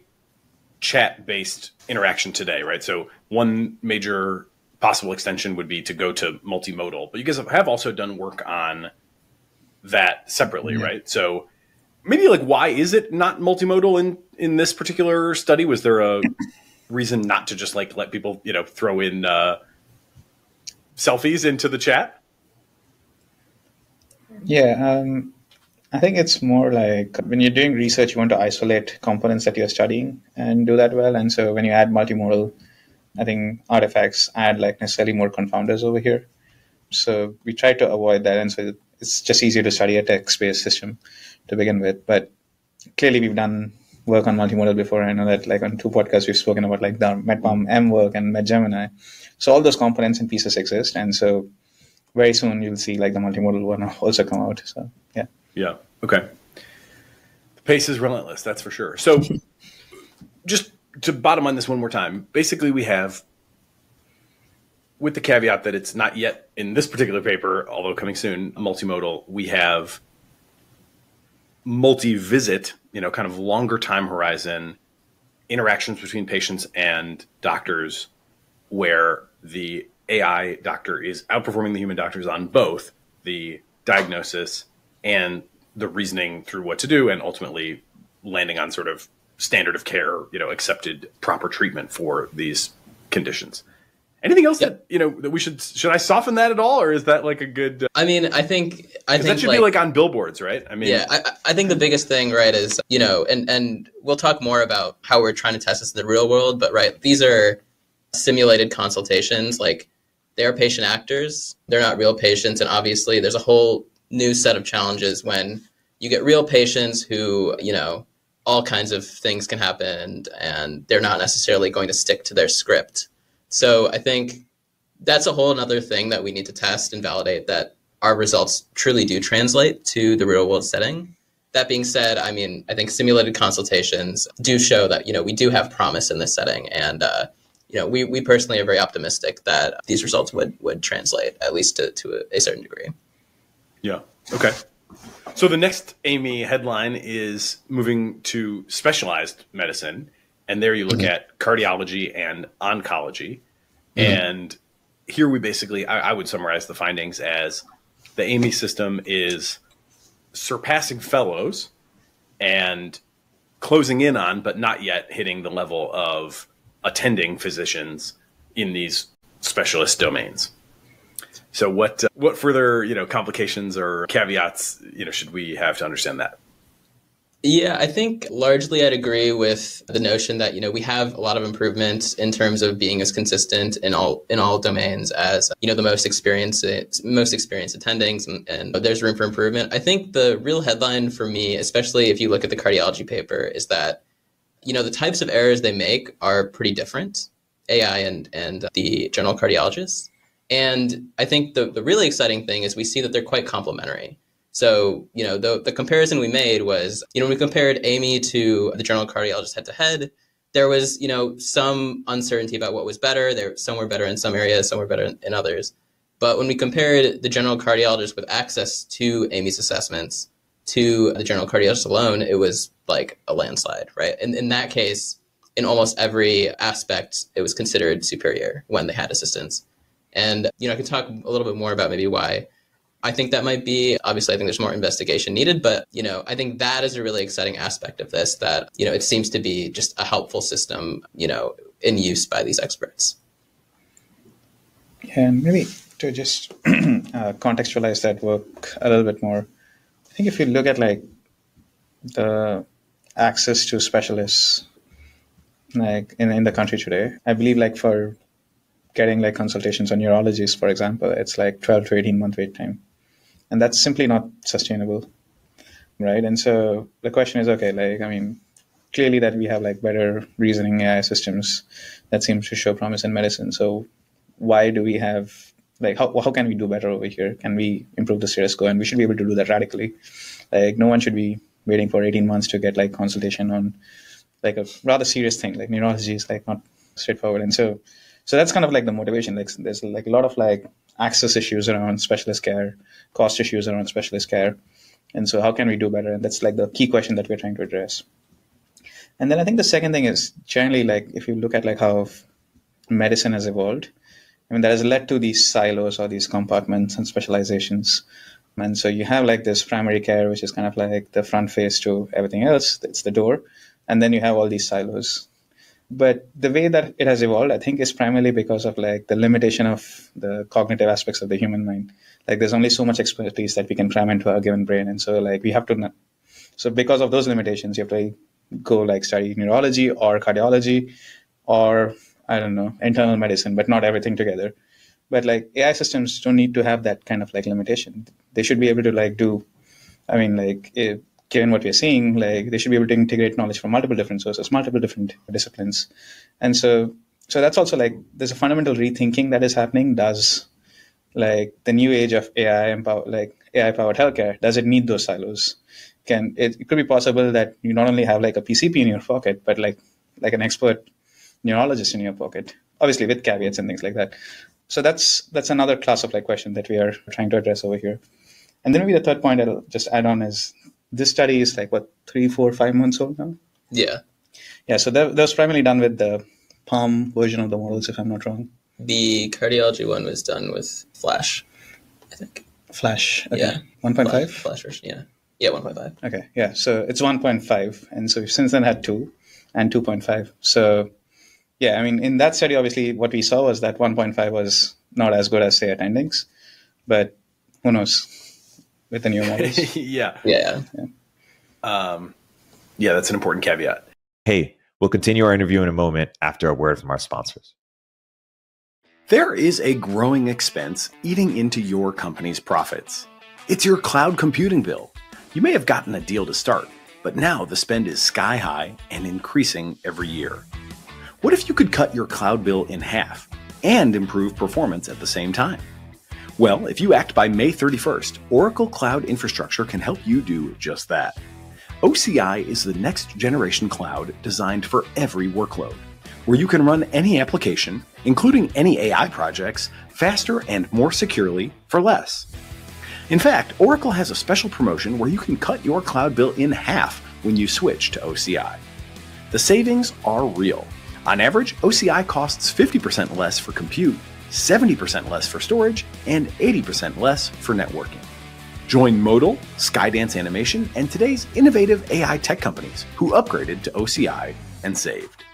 chat-based interaction today, right? So one major possible extension would be to go to multimodal, but you guys have also done work on that separately, right? So maybe like, why is it not multimodal in this particular study? Was there a reason not to just like let people, throw in selfies into the chat? Yeah, I think it's more like when you're doing research, you want to isolate components that you're studying and do that well. And so when you add multimodal, I think artifacts add like necessarily more confounders over here. So we try to avoid that. And so it's just easier to study a text-based system to begin with. But clearly we've done work on multimodal before. I know that like on 2 podcasts, we've spoken about like the MedPalm M work and MedGemini. So all those components and pieces exist. And so very soon you'll see like the multimodal one also come out. So yeah. Yeah. Okay. The pace is relentless. That's for sure. So just to bottom line this one more time, basically we have, with the caveat that it's not yet in this particular paper, although coming soon, multimodal, we have multi-visit, kind of longer time horizon interactions between patients and doctors where the AI doctor is outperforming the human doctors on both the diagnosis and the reasoning through what to do, and ultimately landing on sort of standard of care, accepted proper treatment for these conditions. Anything else that, that we should I soften that at all? Or is that like a good, I think that should be like on billboards, right? I mean, yeah, I think the biggest thing, right, is, and we'll talk more about how we're trying to test this in the real world, but right, these are simulated consultations. Like they are patient actors. They're not real patients. And obviously there's a whole new set of challenges when you get real patients who, all kinds of things can happen and they're not necessarily going to stick to their script. So I think that's a whole another thing that we need to test and validate, that our results truly do translate to the real world setting. That being said, I think simulated consultations do show that, we do have promise in this setting. And, we personally are very optimistic that these results would translate, at least to a certain degree. Yeah. Okay. So the next Amy headline is moving to specialized medicine. And there you look at cardiology and oncology. And here we basically, I would summarize the findings as the Amy system is surpassing fellows and closing in on, but not yet hitting the level of attending physicians in these specialist domains. So what further, complications or caveats, should we have to understand that? Yeah, I think largely I'd agree with the notion that, we have a lot of improvements in terms of being as consistent in all domains as, the most experienced attendings, and there's room for improvement. I think the real headline for me, especially if you look at the cardiology paper, is that, the types of errors they make are pretty different, AI and the general cardiologists. And I think the really exciting thing is we see that they're quite complementary. So, the comparison we made was, when we compared Amy to the general cardiologist head to head, there was, some uncertainty about what was better. Some were better in some areas, some were better in others. But when we compared the general cardiologist with access to Amy's assessments to the general cardiologist alone, it was like a landslide, right? And in that case, in almost every aspect, it was considered superior when they had assistance. And, I can talk a little bit more about maybe why I think that might be. Obviously, I think there's more investigation needed, but, I think that is a really exciting aspect of this, that, it seems to be just a helpful system, in use by these experts. And maybe to just contextualize that work a little bit more, I think if you look at the access to specialists in the country today, I believe for getting consultations on neurologists, for example, it's 12 to 18 month wait time. And that's simply not sustainable, right? And so the question is, okay, clearly that we have better reasoning AI systems that seems to show promise in medicine. So why do we have, how can we do better over here? Can we improve the status quo? And we should be able to do that radically. No one should be waiting for 18 months to get consultation on a rather serious thing. Neurology is not straightforward. And so that's kind of the motivation. There's a lot of access issues around specialist care, cost issues around specialist care. And so how can we do better? And that's the key question that we're trying to address. And then I think the second thing is generally if you look at how medicine has evolved, that has led to these silos or these compartments and specializations. And so you have this primary care, which is kind of the front face to everything else. It's the door. And then you have all these silos. But the way that it has evolved, I think, is primarily because of the limitation of the cognitive aspects of the human mind. There's only so much expertise that we can cram into our given brain. And so we have to, so because of those limitations, you have to go study neurology or cardiology or, I don't know, internal medicine, but not everything together. But AI systems don't need to have that kind of limitation. They should be able to given what we're seeing, they should be able to integrate knowledge from multiple different sources, multiple different disciplines. And so that's also there's a fundamental rethinking that is happening. Does the new age of AI powered healthcare, does it need those silos? It could be possible that you not only have a PCP in your pocket, but an expert neurologist in your pocket, obviously with caveats and things like that. So that's another class of question that we are trying to address over here. And then maybe the third point I'll just add on is, this study is 3, 4, 5 months old now? Yeah. Yeah, so that was primarily done with the Palm version of the models, if I'm not wrong. The cardiology one was done with Flash, I think. Flash, okay. Yeah. 1.5? Flash version, yeah. Yeah, 1.5. Okay, yeah, so it's 1.5. And so we've since then had 2 and 2.5. So, yeah, in that study, obviously, what we saw was that 1.5 was not as good as, say, attendings. But who knows? With the new models. Yeah. Yeah. That's an important caveat. Hey, we'll continue our interview in a moment after a word from our sponsors. There is a growing expense eating into your company's profits. It's your cloud computing bill. You may have gotten a deal to start, but now the spend is sky high and increasing every year. What if you could cut your cloud bill in half and improve performance at the same time? Well, if you act by May 31st, Oracle Cloud Infrastructure can help you do just that. OCI is the next generation cloud designed for every workload, where you can run any application, including any AI projects, faster and more securely for less. In fact, Oracle has a special promotion where you can cut your cloud bill in half when you switch to OCI. The savings are real. On average, OCI costs 50% less for compute, 70% less for storage, and 80% less for networking. Join Modal, Skydance Animation, and today's innovative AI tech companies who upgraded to OCI and saved.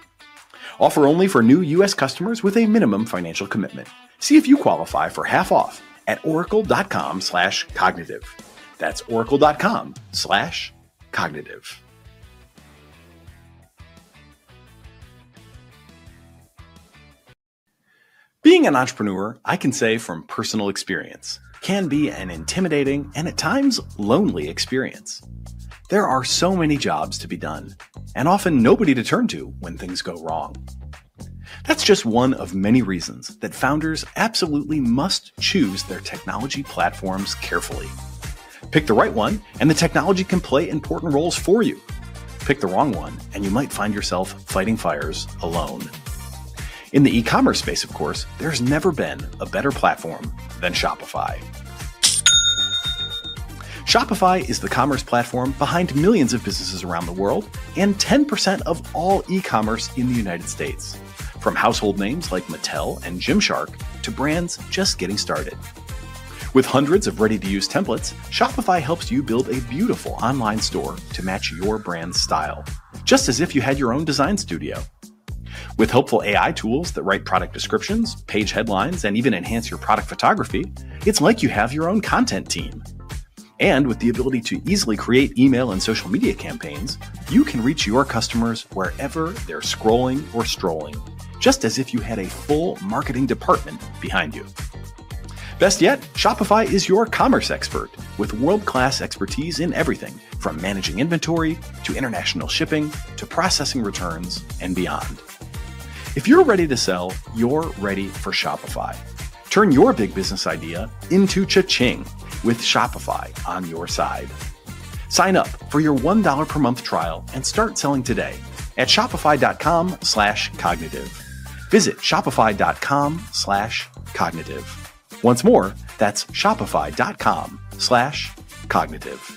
Offer only for new U.S. customers with a minimum financial commitment. See if you qualify for half off at oracle.com/cognitive. That's oracle.com/cognitive. Being an entrepreneur, I can say from personal experience, can be an intimidating and at times lonely experience. There are so many jobs to be done, and often nobody to turn to when things go wrong. That's just one of many reasons that founders absolutely must choose their technology platforms carefully. Pick the right one, and the technology can play important roles for you. Pick the wrong one, and you might find yourself fighting fires alone. In the e-commerce space, of course, there's never been a better platform than Shopify. Shopify is the commerce platform behind millions of businesses around the world and 10% of all e-commerce in the United States. From household names like Mattel and Gymshark to brands just getting started. With hundreds of ready-to-use templates, Shopify helps you build a beautiful online store to match your brand's style, just as if you had your own design studio. With helpful AI tools that write product descriptions, page headlines, and even enhance your product photography, it's like you have your own content team. And with the ability to easily create email and social media campaigns, you can reach your customers wherever they're scrolling or strolling, just as if you had a full marketing department behind you. Best yet, Shopify is your commerce expert with world-class expertise in everything from managing inventory to international shipping to processing returns and beyond. If you're ready to sell, you're ready for Shopify. Turn your big business idea into cha-ching with Shopify on your side. Sign up for your $1 per month trial and start selling today at shopify.com/cognitive. Visit shopify.com/cognitive. Once more, that's shopify.com/cognitive.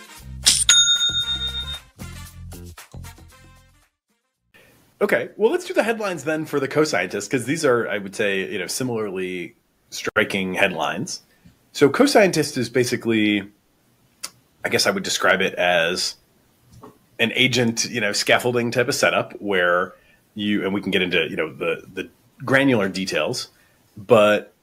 Okay, well, let's do the headlines then for the co-scientists, because these are, I would say, similarly striking headlines. So co-scientist is basically, I guess I would describe it as an agent, scaffolding type of setup where and we can get into, the granular details, but,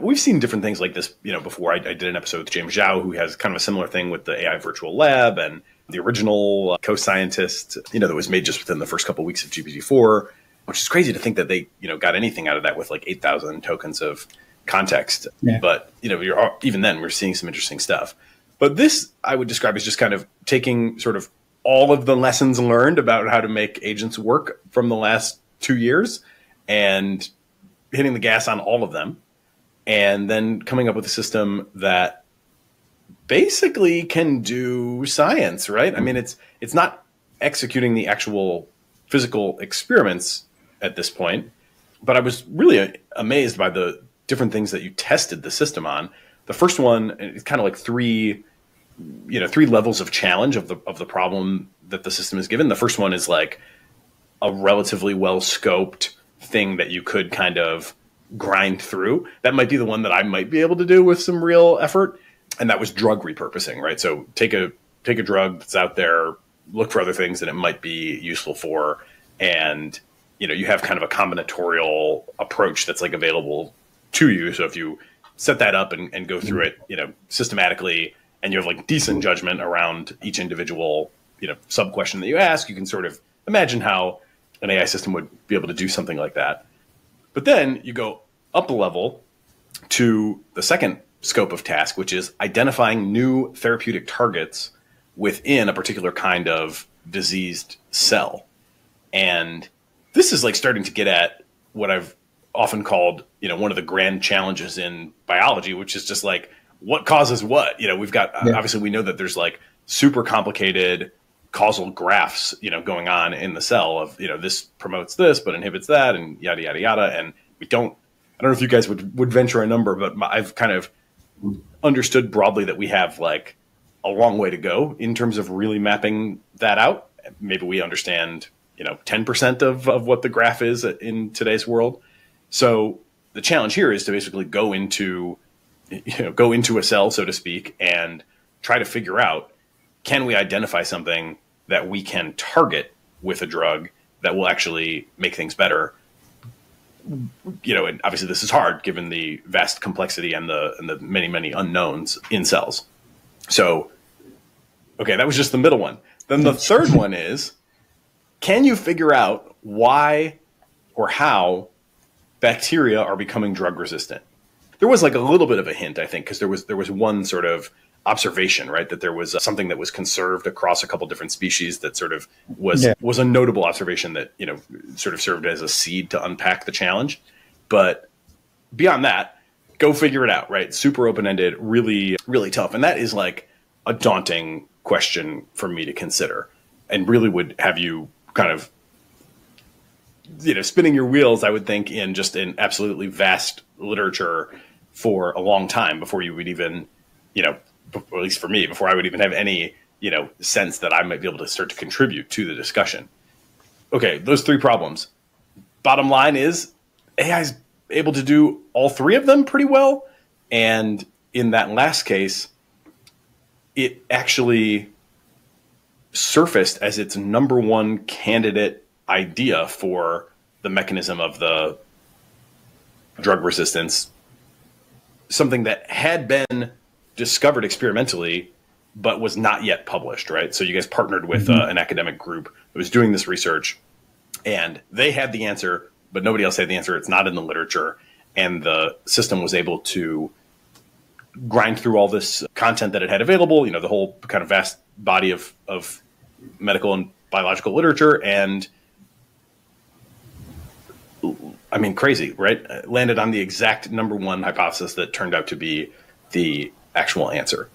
we've seen different things like this, before. I did an episode with James Zhao, who has kind of a similar thing with the AI virtual lab, and the original co-scientist, that was made just within the first couple of weeks of GPT-4, which is crazy to think that they, got anything out of that with like 8,000 tokens of context. Yeah. But, even then we're seeing some interesting stuff. But this I would describe as just kind of taking sort of all of the lessons learned about how to make agents work from the last 2 years and hitting the gas on all of them. And then coming up with a system that basically can do science, right? I mean, it's not executing the actual physical experiments at this point, but I was really amazed by the different things that you tested the system on. The first one is kind of like three levels of challenge of the problem that the system is given. The first one is like a relatively well scoped thing that you could kind of grind through. That might be the one that I might be able to do with some real effort. And that was drug repurposing, right? So take a drug that's out there, look for other things that it might be useful for. And, you have kind of a combinatorial approach that's like available to you. So if you set that up and go through it, systematically, and you have like decent judgment around each individual, sub question that you ask, you can sort of imagine how an AI system would be able to do something like that. But then you go up a level to the second scope of task, which is identifying new therapeutic targets within a particular kind of diseased cell. And this is like starting to get at what I've often called, one of the grand challenges in biology, which is just like, what causes what? We've got, obviously we know that there's like super complicated causal graphs, going on in the cell of, this promotes this, but inhibits that, and yada, yada, yada. And I don't know if you guys would venture a number, but I've kind of understood broadly that we have like a long way to go in terms of really mapping that out. Maybe we understand, 10% of what the graph is in today's world. So the challenge here is to basically go into a cell, so to speak, and try to figure out, can we identify something that we can target with a drug that will actually make things better? And obviously this is hard given the vast complexity and the many unknowns in cells. So, okay, that was just the middle one. Then the third one is, can you figure out why or how bacteria are becoming drug resistant? There was like a little bit of a hint, I think, because there was one sort of observation, right, that there was something that was conserved across a couple different species that sort of was a notable observation that, sort of served as a seed to unpack the challenge. But beyond that, go figure it out, right? Super open-ended, really, really tough. And that is like a daunting question for me to consider, and really would have you kind of, spinning your wheels, I would think, in just an absolutely vast literature for a long time before you would even, or at least for me, before I would even have any, sense that I might be able to start to contribute to the discussion. Okay, those three problems. Bottom line is AI is able to do all three of them pretty well. And in that last case, it actually surfaced as its number one candidate idea for the mechanism of the drug resistance, something that had been discovered experimentally, but was not yet published, right? So you guys partnered with an academic group that was doing this research, and they had the answer, but nobody else had the answer. It's not in the literature. And the system was able to grind through all this content that it had available, the whole kind of vast body of medical and biological literature, and I mean, crazy, right? Landed on the exact number one hypothesis that turned out to be the actual answer.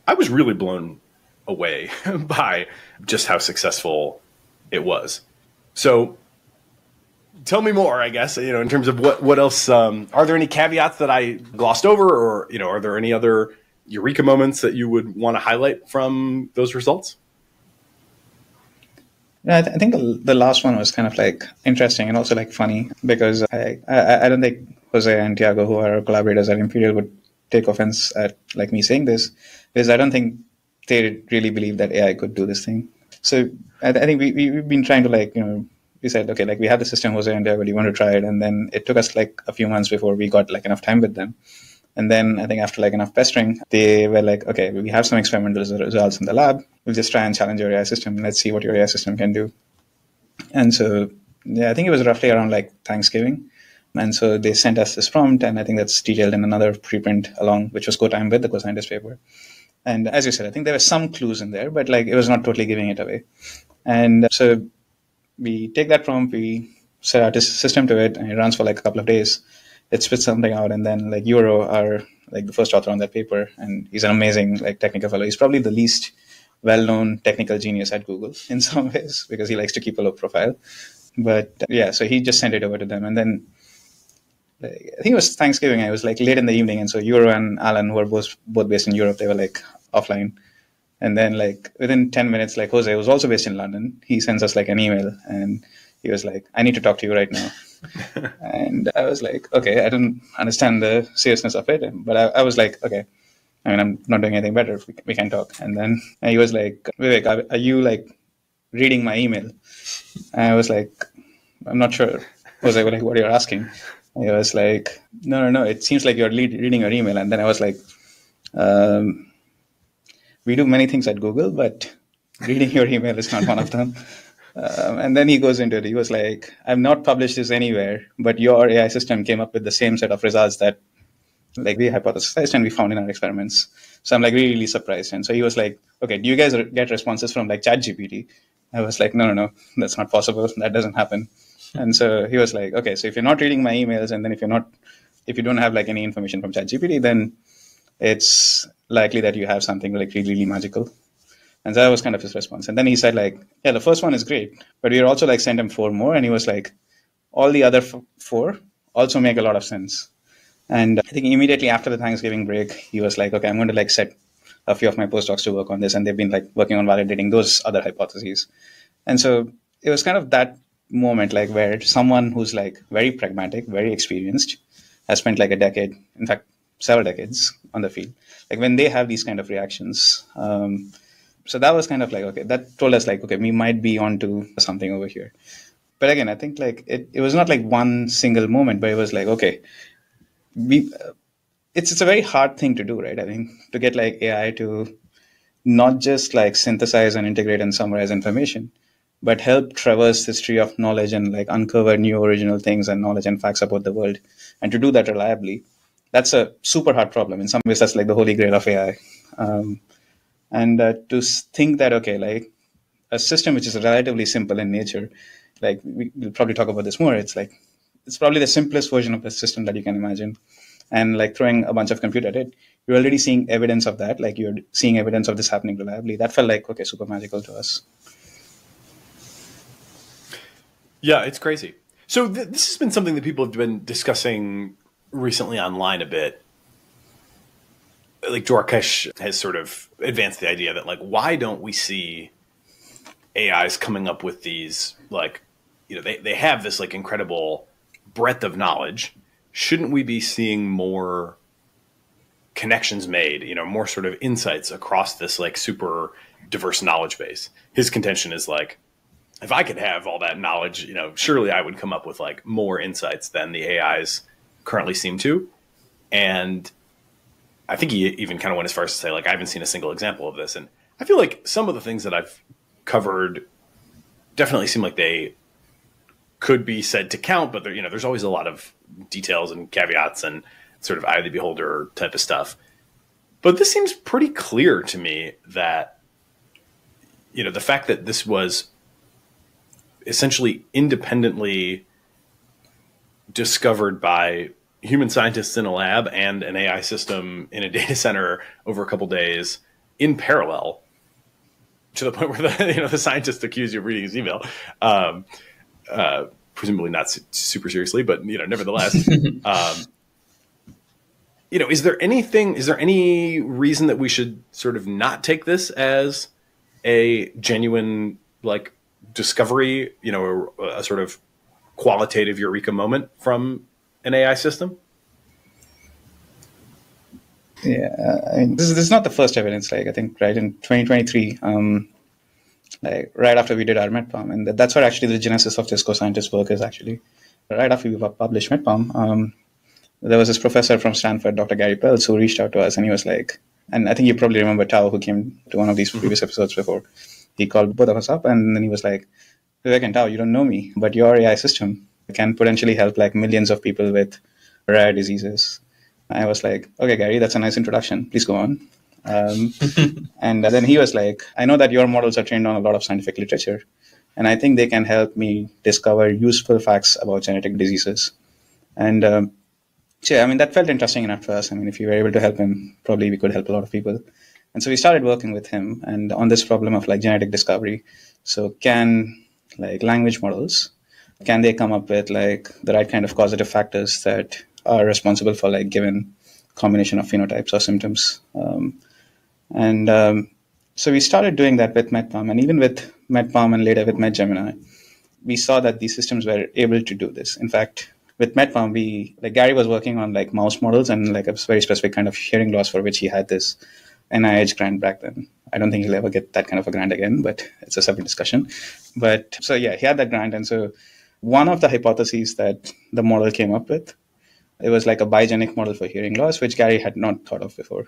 I was really blown away by just how successful it was. So tell me more, I guess, in terms of what else, are there any caveats that I glossed over, or, are there any other eureka moments that you would want to highlight from those results? Yeah, I think the last one was kind of like interesting and also like funny, because I don't think Jose and Tiago, who are collaborators at Imperial, would take offense at like me saying this, because I don't think they really believe that AI could do this thing. So I think we've been trying to we said, okay, like we have the system, Jose and Tiago, do you want to try it? And then it took us like a few months before we got like enough time with them. And then I think after like enough pestering, they were like, okay, we have some experimental results in the lab. We'll just try and challenge your AI system, and let's see what your AI system can do. And so, I think it was roughly around like Thanksgiving. And so they sent us this prompt, and I think that's detailed in another preprint along, which was co-timed with the co-scientist paper. And as you said, I think there were some clues in there, but like it was not totally giving it away. And so we take that prompt, we set our system to it, and it runs for like a couple of days. It spits something out, and then like Euro, our like the first author on that paper, and he's an amazing like technical fellow. He's probably the least well-known technical genius at Google in some ways, because he likes to keep a low profile. But so he just sent it over to them, and then I think it was Thanksgiving. I was like late in the evening, and so Euro and Alan, who are both based in Europe, they were like offline. And then like within 10 minutes, like Jose, was also based in London, he sends us like an email, and he was like, I need to talk to you right now. And I was like, okay, I don't understand the seriousness of it. But I was like, okay, I mean, I'm not doing anything better. We can talk. And then he was like, Vivek, are you like reading my email? And I was like, I'm not sure. I was like, what are you asking? And he was like, no, it seems like you're reading your email. And then I was like, we do many things at Google, but reading your email is not one of them. And then he goes into it. He was like, I've not published this anywhere, but your AI system came up with the same set of results that like we hypothesized and we found in our experiments. So I'm like really, really surprised. And so he was like, okay, do you guys get responses from like ChatGPT? I was like, no, that's not possible. That doesn't happen. And so he was like, okay, so if you're not reading my emails, and then if you don't have like any information from ChatGPT, then it's likely that you have something like really, really magical. And so that was kind of his response. And then he said like, yeah, the first one is great, but we also like sent him 4 more. And he was like, all the other 4 also make a lot of sense. And I think immediately after the Thanksgiving break, he was like, okay, I'm going to like set a few of my postdocs to work on this. And they've been like working on validating those other hypotheses. And so it was kind of that moment, like where someone who's like very pragmatic, very experienced, has spent like a decade, in fact, several decades on the field, like when they have these kind of reactions. So that was kind of like, okay, that told us like, okay, we might be onto something over here. But again, I think like it was not like one single moment, but it was like, okay, it's a very hard thing to do, right? I think to get like AI to not just like synthesize and integrate and summarize information, but help traverse history of knowledge and like uncover new original things and knowledge and facts about the world. And to do that reliably, that's a super hard problem. In some ways, that's like the holy grail of AI. To think that, okay, like a system which is relatively simple in nature, like we'll probably talk about this more, it's probably the simplest version of a system that you can imagine. And like throwing a bunch of compute at it, you're already seeing evidence of that. Like you're seeing evidence of this happening reliably. That felt like, okay, super magical to us. Yeah, it's crazy. So this has been something that people have been discussing recently online a bit. Like Dwarkesh has sort of advanced the idea that like, why don't we see AIs coming up with these, like, you know, they have this like incredible breadth of knowledge. Shouldn't we be seeing more connections made, you know, more sort of insights across this like super diverse knowledge base? His contention is like, if I could have all that knowledge, you know, surely I would come up with like more insights than the AIs currently seem to. And I think he even kind of went as far as to say, like, I haven't seen a single example of this. And I feel like some of the things that I've covered definitely seem like they could be said to count, but there, you know, there's always a lot of details and caveats and sort of eye of the beholder type of stuff. But this seems pretty clear to me that, you know, the fact that this was essentially independently discovered by human scientists in a lab and an AI system in a data center over a couple days in parallel, to the point where the scientists accuse you of reading his email, presumably not super seriously, but nevertheless, is there any reason that we should sort of not take this as a genuine like discovery, a sort of qualitative eureka moment from an AI system? Yeah, I mean, this is not the first evidence. Like, I think right in 2023, like right after we did our MedPalm, and that's what actually the genesis of this co-scientist work is actually. Right after we published MedPalm, there was this professor from Stanford, Dr. Gary Peltz, who reached out to us, and he was like, and I think you probably remember Tao, who came to one of these previous episodes before. He called both of us up, and then he was like, Vivek and Tao, you don't know me, but your AI system can potentially help like millions of people with rare diseases. I was like, okay, Gary, that's a nice introduction. Please go on. And then he was like, I know that your models are trained on a lot of scientific literature, and I think they can help me discover useful facts about genetic diseases. And yeah, I mean, that felt interesting enough for us. I mean, if you were able to help him, probably we could help a lot of people. And so we started working with him and on this problem of like genetic discovery. So can like language models, can they come up with like the right kind of causative factors that are responsible for like given combination of phenotypes or symptoms? So we started doing that with MedPalm, and even with MedPalm and later with MedGemini, we saw that these systems were able to do this. In fact, with MedPalm, Gary was working on like mouse models and like a very specific kind of hearing loss for which he had this NIH grant back then. I don't think he'll ever get that kind of a grant again, but it's a separate discussion. But so yeah, he had that grant. And so one of the hypotheses that the model came up with, it was like a biogenic model for hearing loss, which Gary had not thought of before.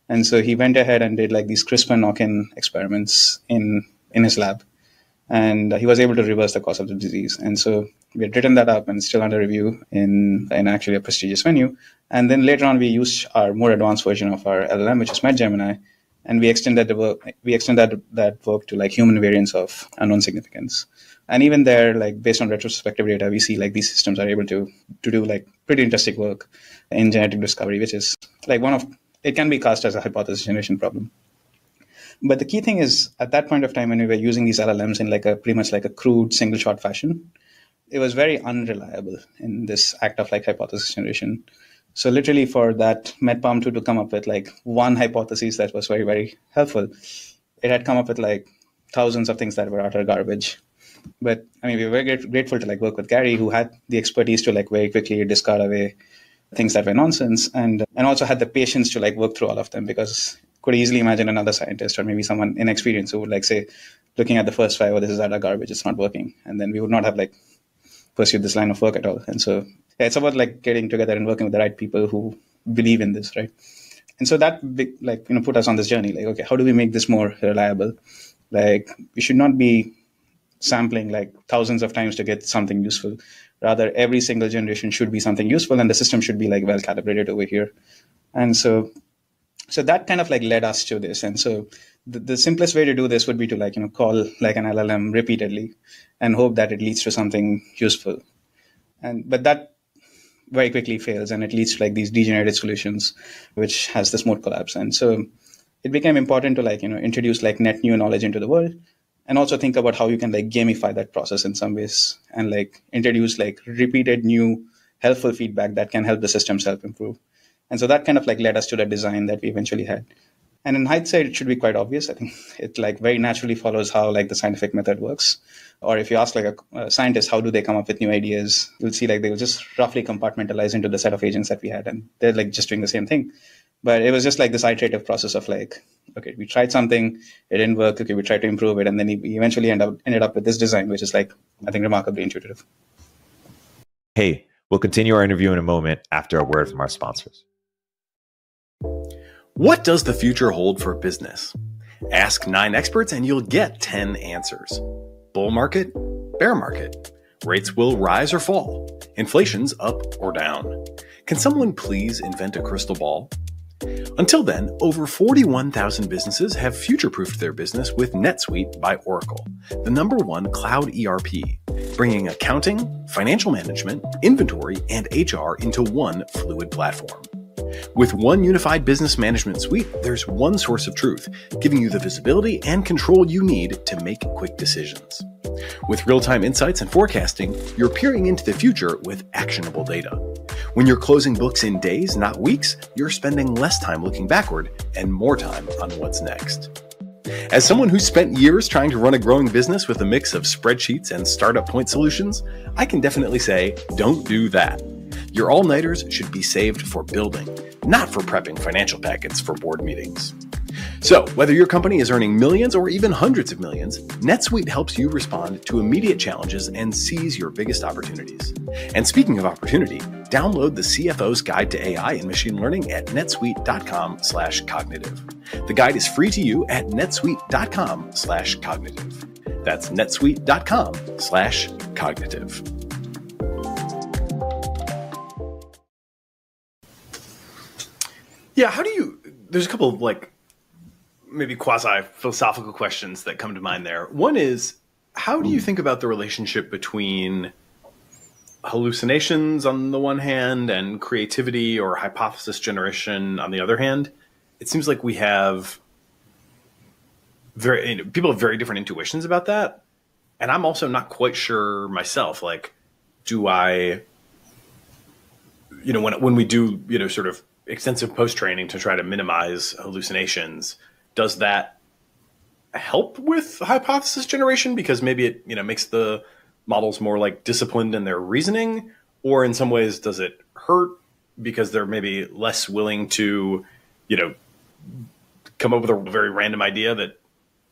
And so he went ahead and did like these CRISPR knock-in experiments in his lab. And he was able to reverse the cause of the disease. And so we had written that up and it's still under review in actually a prestigious venue. And then later on, we used our more advanced version of our LLM, which is MedGemini, and we extended that work to like human variants of unknown significance. And even there, like based on retrospective data, we see like these systems are able to do like pretty interesting work in genetic discovery, which is like it can be cast as a hypothesis generation problem. But the key thing is, at that point of time, when we were using these LLMs in like a pretty much like a crude single shot fashion, it was very unreliable in this act of like hypothesis generation. So literally for that MedPalm 2 to come up with like one hypothesis that was very, very helpful, it had come up with like thousands of things that were utter garbage. But I mean, we were very grateful to like work with Gary, who had the expertise to like very quickly discard away things that were nonsense, and also had the patience to like work through all of them, because could easily imagine another scientist or maybe someone inexperienced who would like say, looking at the first five, oh, this is utter garbage, it's not working, and then we would not have like pursued this line of work at all. And so it's about like getting together and working with the right people who believe in this, right? And so that put us on this journey, like, okay, how do we make this more reliable? Like, we should not be sampling like thousands of times to get something useful. Rather, every single generation should be something useful, and the system should be like well calibrated over here. And so that kind of like led us to this. And so the simplest way to do this would be to like, call like an LLM repeatedly and hope that it leads to something useful. But that very quickly fails, and it leads to like these degenerated solutions, which has this mode collapse. And so it became important to like, introduce like net new knowledge into the world, and also think about how you can like gamify that process in some ways, and like introduce like repeated new helpful feedback that can help the system self-improve. And so that kind of like led us to the design that we eventually had. And in hindsight, it should be quite obvious. I think it like very naturally follows how like the scientific method works. Or if you ask like a scientist, how do they come up with new ideas? You'll see like they will just roughly compartmentalize into the set of agents that we had, and they're like just doing the same thing. But it was just like this iterative process of like, okay, we tried something, it didn't work. Okay, we tried to improve it, and then we eventually ended up with this design, which is like, I think, remarkably intuitive. Hey, we'll continue our interview in a moment after a word from our sponsors. What does the future hold for business? Ask 9 experts and you'll get 10 answers. Bull market, bear market. Rates will rise or fall. Inflation's up or down. Can someone please invent a crystal ball? Until then, over 41,000 businesses have future-proofed their business with NetSuite by Oracle, the #1 cloud ERP, bringing accounting, financial management, inventory, and HR into one fluid platform. With one unified business management suite, there's one source of truth, giving you the visibility and control you need to make quick decisions. With real-time insights and forecasting, you're peering into the future with actionable data. When you're closing books in days, not weeks, you're spending less time looking backward and more time on what's next. As someone who's spent years trying to run a growing business with a mix of spreadsheets and startup point solutions, I can definitely say, don't do that. Your all-nighters should be saved for building, not for prepping financial packets for board meetings. So, whether your company is earning millions or even hundreds of millions, NetSuite helps you respond to immediate challenges and seize your biggest opportunities. And speaking of opportunity, download the CFO's Guide to AI and Machine Learning at netsuite.com/cognitive. The guide is free to you at netsuite.com/cognitive. That's netsuite.com/cognitive. Yeah, there's a couple of like maybe quasi-philosophical questions that come to mind there. One is, how do you think about the relationship between hallucinations on the one hand and creativity or hypothesis generation on the other hand? It seems like we have people have very different intuitions about that. And I'm also not quite sure myself, like, do I, when we do, sort of extensive post-training to try to minimize hallucinations, does that help with hypothesis generation because maybe it makes the models more like disciplined in their reasoning, or in some ways does it hurt because they're maybe less willing to come up with a very random idea that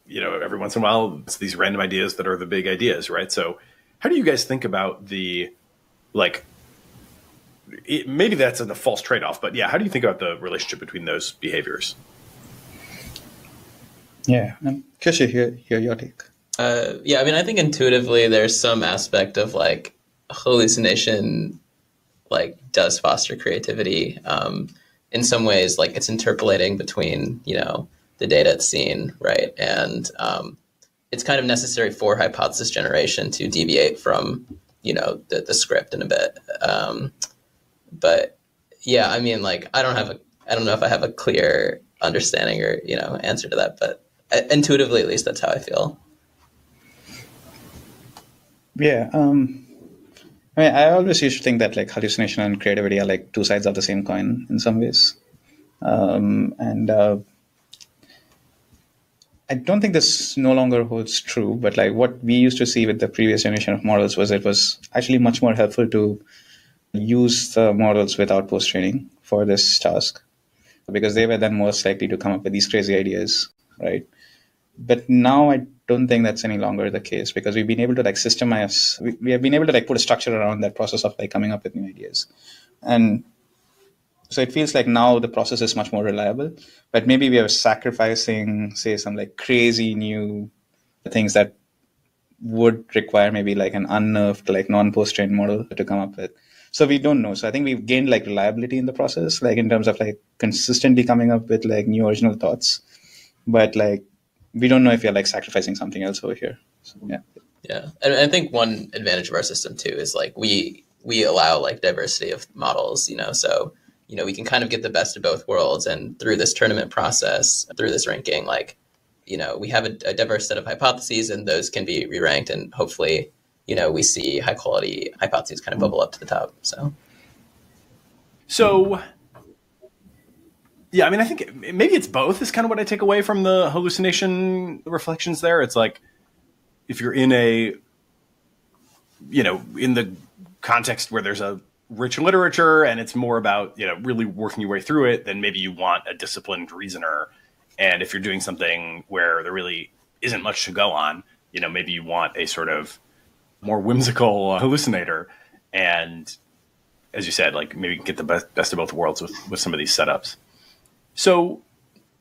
every once in a while it's these random ideas that are the big ideas, right? So how do you guys think about the maybe that's a false trade-off, but yeah, how do you think about the relationship between those behaviors? Yeah, I'm curious to hear your take. Yeah, I mean, I think intuitively there's some aspect of like hallucination, like does foster creativity. In some ways, like it's interpolating between, the data it's seen, right? And it's kind of necessary for hypothesis generation to deviate from, the script in a bit. But yeah, I mean, like, I don't know if I have a clear understanding or, answer to that, but intuitively, at least that's how I feel. Yeah. I mean, I always used to think that like hallucination and creativity are like two sides of the same coin in some ways. I don't think this no longer holds true, but like what we used to see with the previous generation of models was it was actually much more helpful to use the models without post-training for this task, because they were then most likely to come up with these crazy ideas, right? But now I don't think that's any longer the case, because we've been able to like systemize, we have been able to like put a structure around that process of like coming up with new ideas. And so it feels like now the process is much more reliable, but maybe we are sacrificing, say, some like crazy new things that would require maybe like an unnerved, like non-post-trained model to come up with. So we don't know. So I think we've gained like reliability in the process, like in terms of like consistently coming up with like new original thoughts. But like, we don't know if you're like sacrificing something else over here. So, yeah. Yeah. And I think one advantage of our system too is like we allow like diversity of models, so, we can kind of get the best of both worlds. And through this tournament process, through this ranking, like, we have a diverse set of hypotheses, and those can be re-ranked, and hopefully, we see high quality hypotheses kind of bubble up to the top. So yeah, I mean, I think maybe it's both is kind of what I take away from the hallucination reflections there. It's like, if you're in in the context where there's a rich literature and it's more about, really working your way through it, then maybe you want a disciplined reasoner. And if you're doing something where there really isn't much to go on, maybe you want a sort of more whimsical hallucinator. And as you said, like maybe get the best of both worlds with some of these setups. So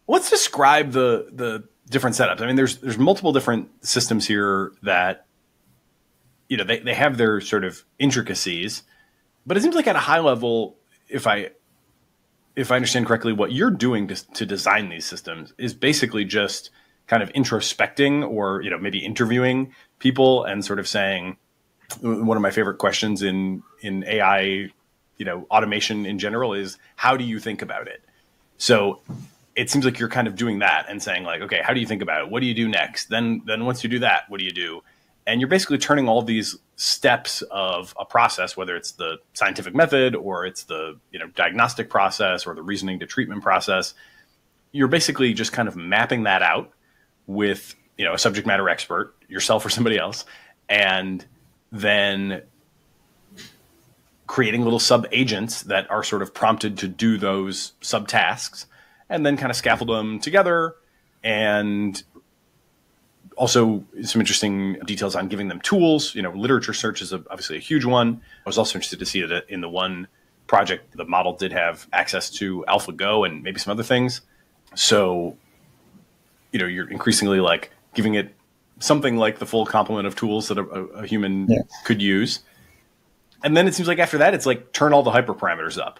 let's describe the different setups. I mean, there's multiple different systems here that, they have their sort of intricacies, but it seems like at a high level, if I understand correctly, what you're doing to design these systems is basically just kind of introspecting or, maybe interviewing people and sort of saying, one of my favorite questions in AI, automation in general is, how do you think about it? So it seems like you're kind of doing that and saying like, okay, how do you think about it? What do you do next? Then once you do that, what do you do? And you're basically turning all these steps of a process, whether it's the scientific method or it's the diagnostic process or the reasoning to treatment process, you're basically just kind of mapping that out with a subject matter expert, yourself or somebody else, and then creating little sub agents that are sort of prompted to do those subtasks, and then kind of scaffold them together. And also some interesting details on giving them tools. Literature search is obviously a huge one. I was also interested to see that in the one project, the model did have access to AlphaGo and maybe some other things. So, you're increasingly like giving it something like the full complement of tools that a human could use. And then it seems like after that, it's like turn all the hyperparameters up,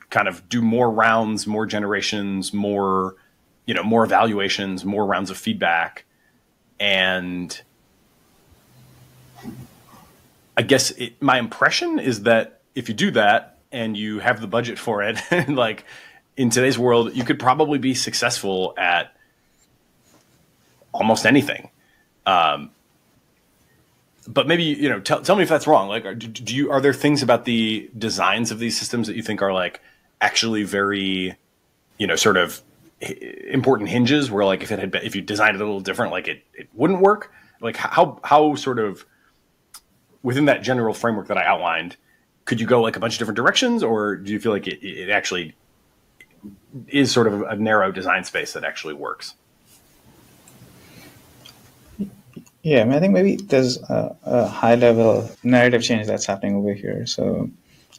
kind of do more rounds, more generations, more evaluations, more rounds of feedback. And I guess my impression is that if you do that and you have the budget for it, like in today's world, you could probably be successful at almost anything. But maybe, tell me if that's wrong. Like, are there things about the designs of these systems that you think are like actually very, sort of important hinges where like if you designed it a little different, like it wouldn't work? Like how sort of within that general framework that I outlined, could you go like a bunch of different directions, or do you feel like it actually is sort of a narrow design space that actually works? Yeah, I mean, I think maybe there's a high-level narrative change that's happening over here. So,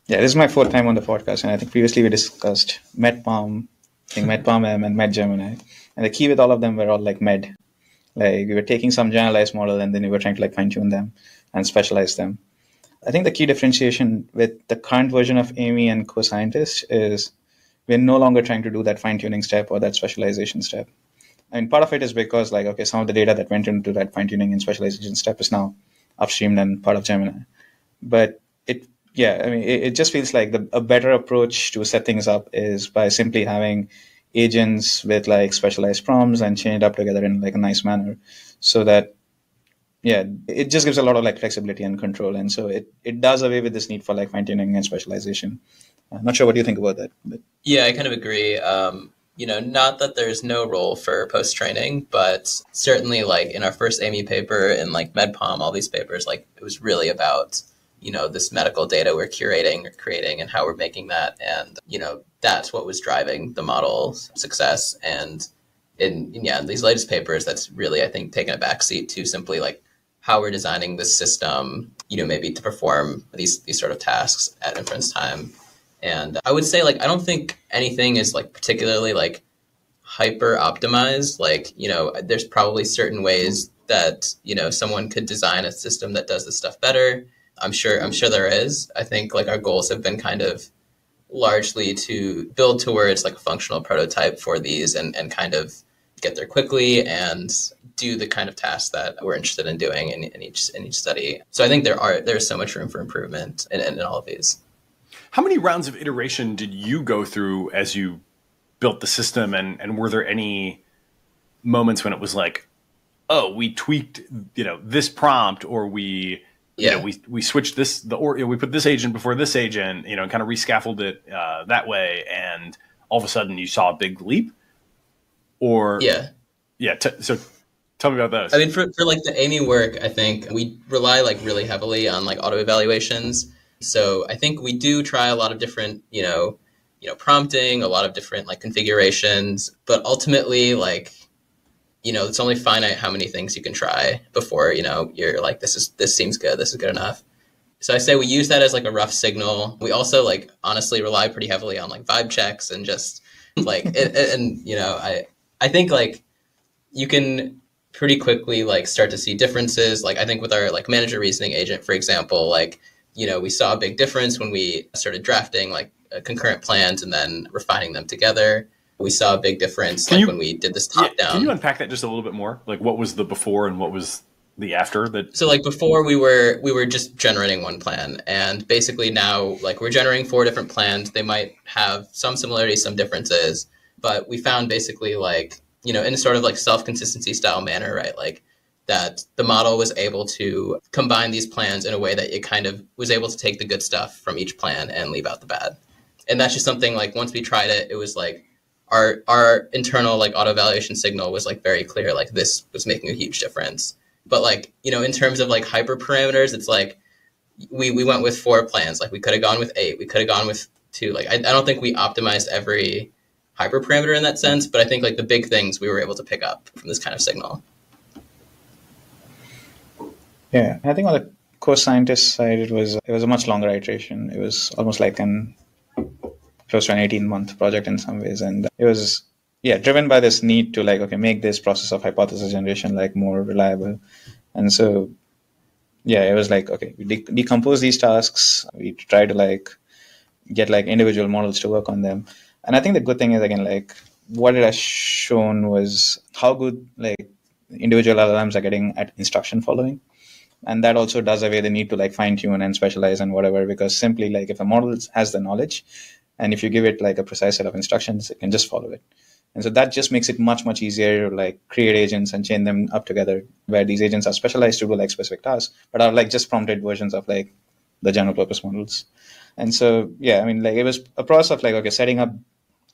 yeah, this is my fourth time on the podcast, and I think previously we discussed MedPalm, MedPalm-M and MedGemini, and the key with all of them were all like med. Like we were taking some generalized model and then we were trying to like fine-tune them and specialize them. I think the key differentiation with the current version of Amy and co-scientists is we're no longer trying to do that fine-tuning step or that specialization step. I mean, part of it is because like, okay, some of the data that went into that fine-tuning and specialization step is now upstreamed and part of Gemini. But it just feels like a better approach to set things up is by simply having agents with like specialized prompts and chain it up together in like a nice manner, so that it just gives a lot of like flexibility and control. And so it does away with this need for like fine-tuning and specialization. I'm not sure what you think about that. But. Yeah, I kind of agree. Not that there's no role for post-training, but certainly like in our first Amy paper and like MedPalm, all these papers, like it was really about this medical data we're curating or creating and how we're making that. And, that's what was driving the model's success. And in these latest papers, that's really, I think, taken a backseat to simply like how we're designing this system, maybe to perform these sort of tasks at inference time. And I would say, like, I don't think anything is like particularly like hyper optimized. Like, there's probably certain ways that, someone could design a system that does this stuff better. I'm sure there is. I think like our goals have been kind of largely to build towards like a functional prototype for these and kind of get there quickly and do the kind of tasks that we're interested in doing in each study. So I think there's so much room for improvement in all of these. How many rounds of iteration did you go through as you built the system? And were there any moments when it was like, oh, we tweaked, this prompt, or we switched this, we put this agent before this agent, and kind of rescaffolded it that way, and all of a sudden you saw a big leap? Or so tell me about those. I mean, for like the Amy work, I think we rely like really heavily on like auto evaluations. So I think we do try a lot of different, prompting, a lot of different like configurations, but ultimately like, it's only finite how many things you can try before, you're like, this seems good. This is good enough. So I say we use that as like a rough signal. We also like honestly rely pretty heavily on like vibe checks and just like, I think like you can pretty quickly like start to see differences. Like I think with our like manager reasoning agent, for example, like, we saw a big difference when we started drafting like concurrent plans and then refining them together. We saw a big difference when we did this top down. Can you unpack that just a little bit more? Like what was the before and what was the after? So like before we were just generating one plan, and basically now like we're generating 4 different plans. They might have some similarities, some differences, but we found basically like, in a sort of like self-consistency style manner, right? Like that the model was able to combine these plans in a way that it kind of was able to take the good stuff from each plan and leave out the bad. And that's just something like once we tried it, it was like our internal like auto evaluation signal was like very clear, like this was making a huge difference. But like, in terms of like hyperparameters, it's like we went with 4 plans. Like we could have gone with 8, we could have gone with 2. Like I don't think we optimized every hyperparameter in that sense, but I think like the big things we were able to pick up from this kind of signal. Yeah, I think on the co-scientist side, it was a much longer iteration. It was almost like close to an 18-month project in some ways, and it was driven by this need to like make this process of hypothesis generation like more reliable. And so it was like, okay, we decompose these tasks, we try to like get like individual models to work on them. And I think the good thing is, again, like what it has shown was how good like individual LLMs are getting at instruction following. And that also does away the need to like fine tune and specialize and whatever, because simply like if a model has the knowledge and if you give it like a precise set of instructions, it can just follow it. And so that just makes it much, much easier to like create agents and chain them up together, where these agents are specialized to do like specific tasks, but are like just prompted versions of like the general purpose models. And so, I mean, like it was a process of like, okay, setting up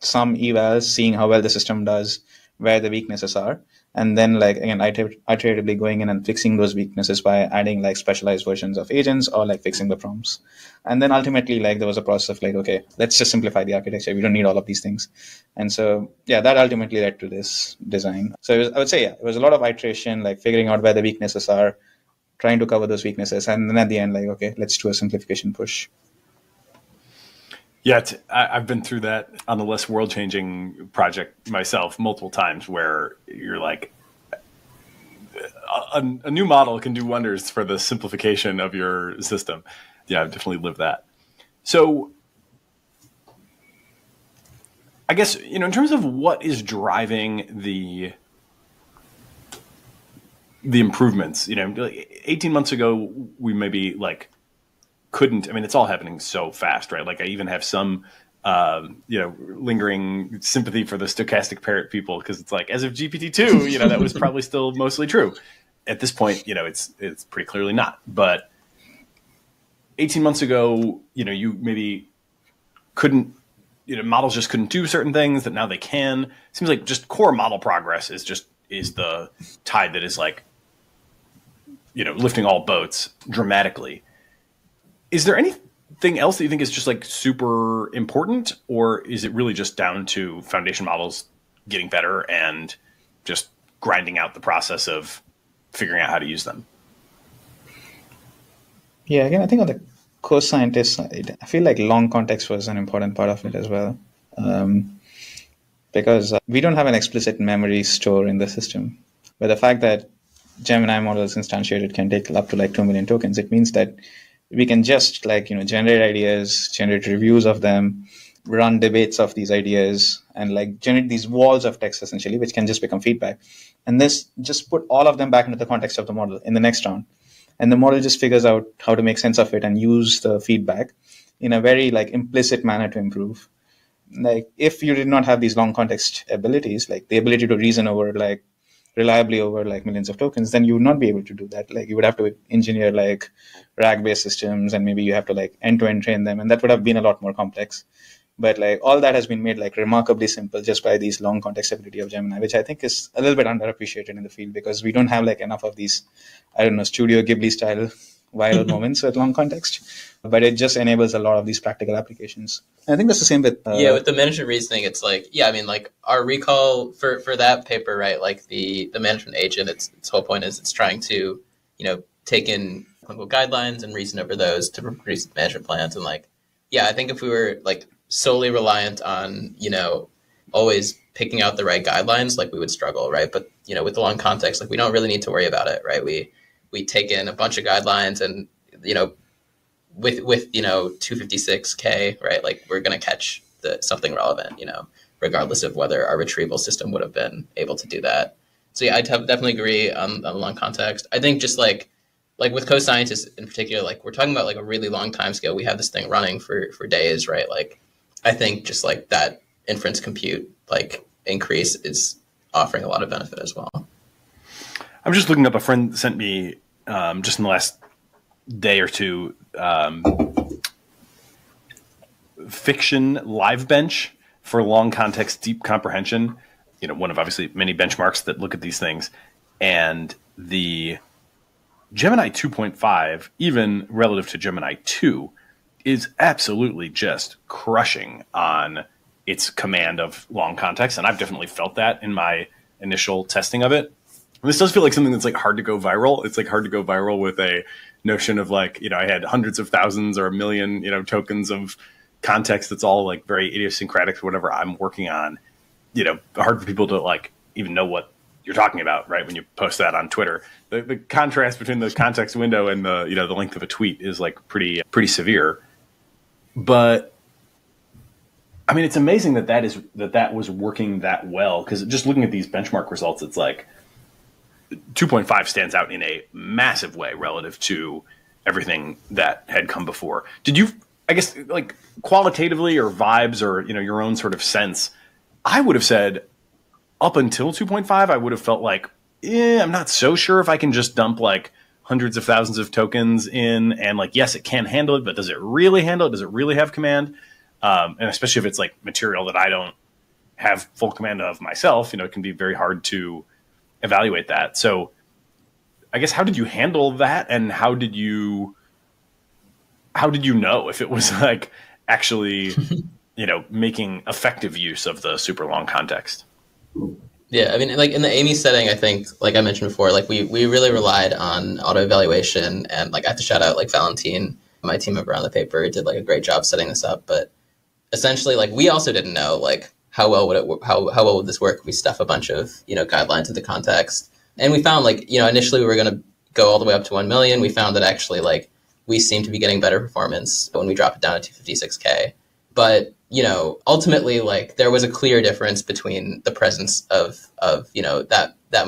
some evals, seeing how well the system does, where the weaknesses are, and then like again iteratively going in and fixing those weaknesses by adding like specialized versions of agents or like fixing the prompts. And then ultimately like there was a process of like, okay, let's just simplify the architecture, we don't need all of these things. And so that ultimately led to this design. So I would say it was a lot of iteration, like figuring out where the weaknesses are, trying to cover those weaknesses, and then at the end like, okay, let's do a simplification push. Yeah, I've been through that on the less world-changing project myself multiple times, where you're like, a new model can do wonders for the simplification of your system. Yeah, I've definitely lived that. So I guess, in terms of what is driving the improvements, 18 months ago, we maybe like couldn't, I mean, it's all happening so fast, right? Like I even have some, lingering sympathy for the stochastic parrot people, because it's like, as of GPT-2, that was probably still mostly true. At this point, it's pretty clearly not. But 18 months ago, you maybe couldn't, models just couldn't do certain things that now they can. It seems like just core model progress is the tide that is like, lifting all boats dramatically. Is there anything else that you think is just like super important, or is it really just down to foundation models getting better and just grinding out the process of figuring out how to use them? Yeah, again, I think on the co-scientist side, I feel like long context was an important part of it as well. Because we don't have an explicit memory store in the system. But the fact that Gemini models instantiated can take up to like 2 million tokens, it means that we can just generate ideas, generate reviews of them, run debates of these ideas, and like generate these walls of text essentially, which can just become feedback. And this just put all of them back into the context of the model in the next round. And the model just figures out how to make sense of it and use the feedback in a very like implicit manner to improve. Like if you did not have these long context abilities, like the ability to reason over like reliably over like millions of tokens, then you would not be able to do that. Like you would have to engineer like RAG based systems, and maybe you have to like end-to-end train them, and that would have been a lot more complex. But like all that has been made like remarkably simple just by these long context ability of Gemini, which I think is a little bit underappreciated in the field, because we don't have like enough of these, I don't know, Studio Ghibli style viral moments with long context, but it just enables a lot of these practical applications. And I think that's the same with with the management reasoning. It's like, I mean, like our recall for that paper, right? Like the management agent, its whole point is it's trying to take in clinical guidelines and reason over those to produce management plans. And like, I think if we were like solely reliant on always picking out the right guidelines, like we would struggle, right? But with the long context, like we don't really need to worry about it, right? We take in a bunch of guidelines, and with 256K, right? Like we're going to catch something relevant, regardless of whether our retrieval system would have been able to do that. So I definitely agree on the long context. I think just like with co-scientists in particular, like we're talking about like a really long time scale. We have this thing running for days, right? Like I think just like that inference compute like increase is offering a lot of benefit as well. I'm just looking up, a friend sent me just in the last day or two, fiction live bench for long context deep comprehension, one of obviously many benchmarks that look at these things. And the Gemini 2.5, even relative to Gemini 2, is absolutely just crushing on its command of long context. And I've definitely felt that in my initial testing of it. This does feel like something that's like hard to go viral. It's like hard to go viral with a notion of like, I had hundreds of thousands or a million, tokens of context that's all like very idiosyncratic to whatever I'm working on. Hard for people to like even know what you're talking about, right? When you post that on Twitter, the contrast between the context window and the, the length of a tweet is like pretty severe. But I mean, it's amazing that was working that well, because just looking at these benchmark results, it's like 2.5 stands out in a massive way relative to everything that had come before. Did you, I guess, like qualitatively or vibes or, your own sort of sense, I would have said up until 2.5, I would have felt like, I'm not so sure if I can just dump like hundreds of thousands of tokens in, and like, yes, it can handle it, but does it really handle it? Does it really have command? And especially if it's like material that I don't have full command of myself, it can be very hard to evaluate that. So I guess, how did you handle that? And how did you know if it was like actually, making effective use of the super long context? Yeah, I mean, like in the Amy setting, I think, like I mentioned before, like we really relied on auto evaluation, and like I have to shout out like Valentine, my team member on the paper, did like a great job setting this up. But essentially, like we also didn't know like how well would this work if we stuff a bunch of guidelines into context. And we found like initially we were going to go all the way up to 1 million. We found that actually like we seem to be getting better performance when we drop it down to 256K. But ultimately, like there was a clear difference between the presence of that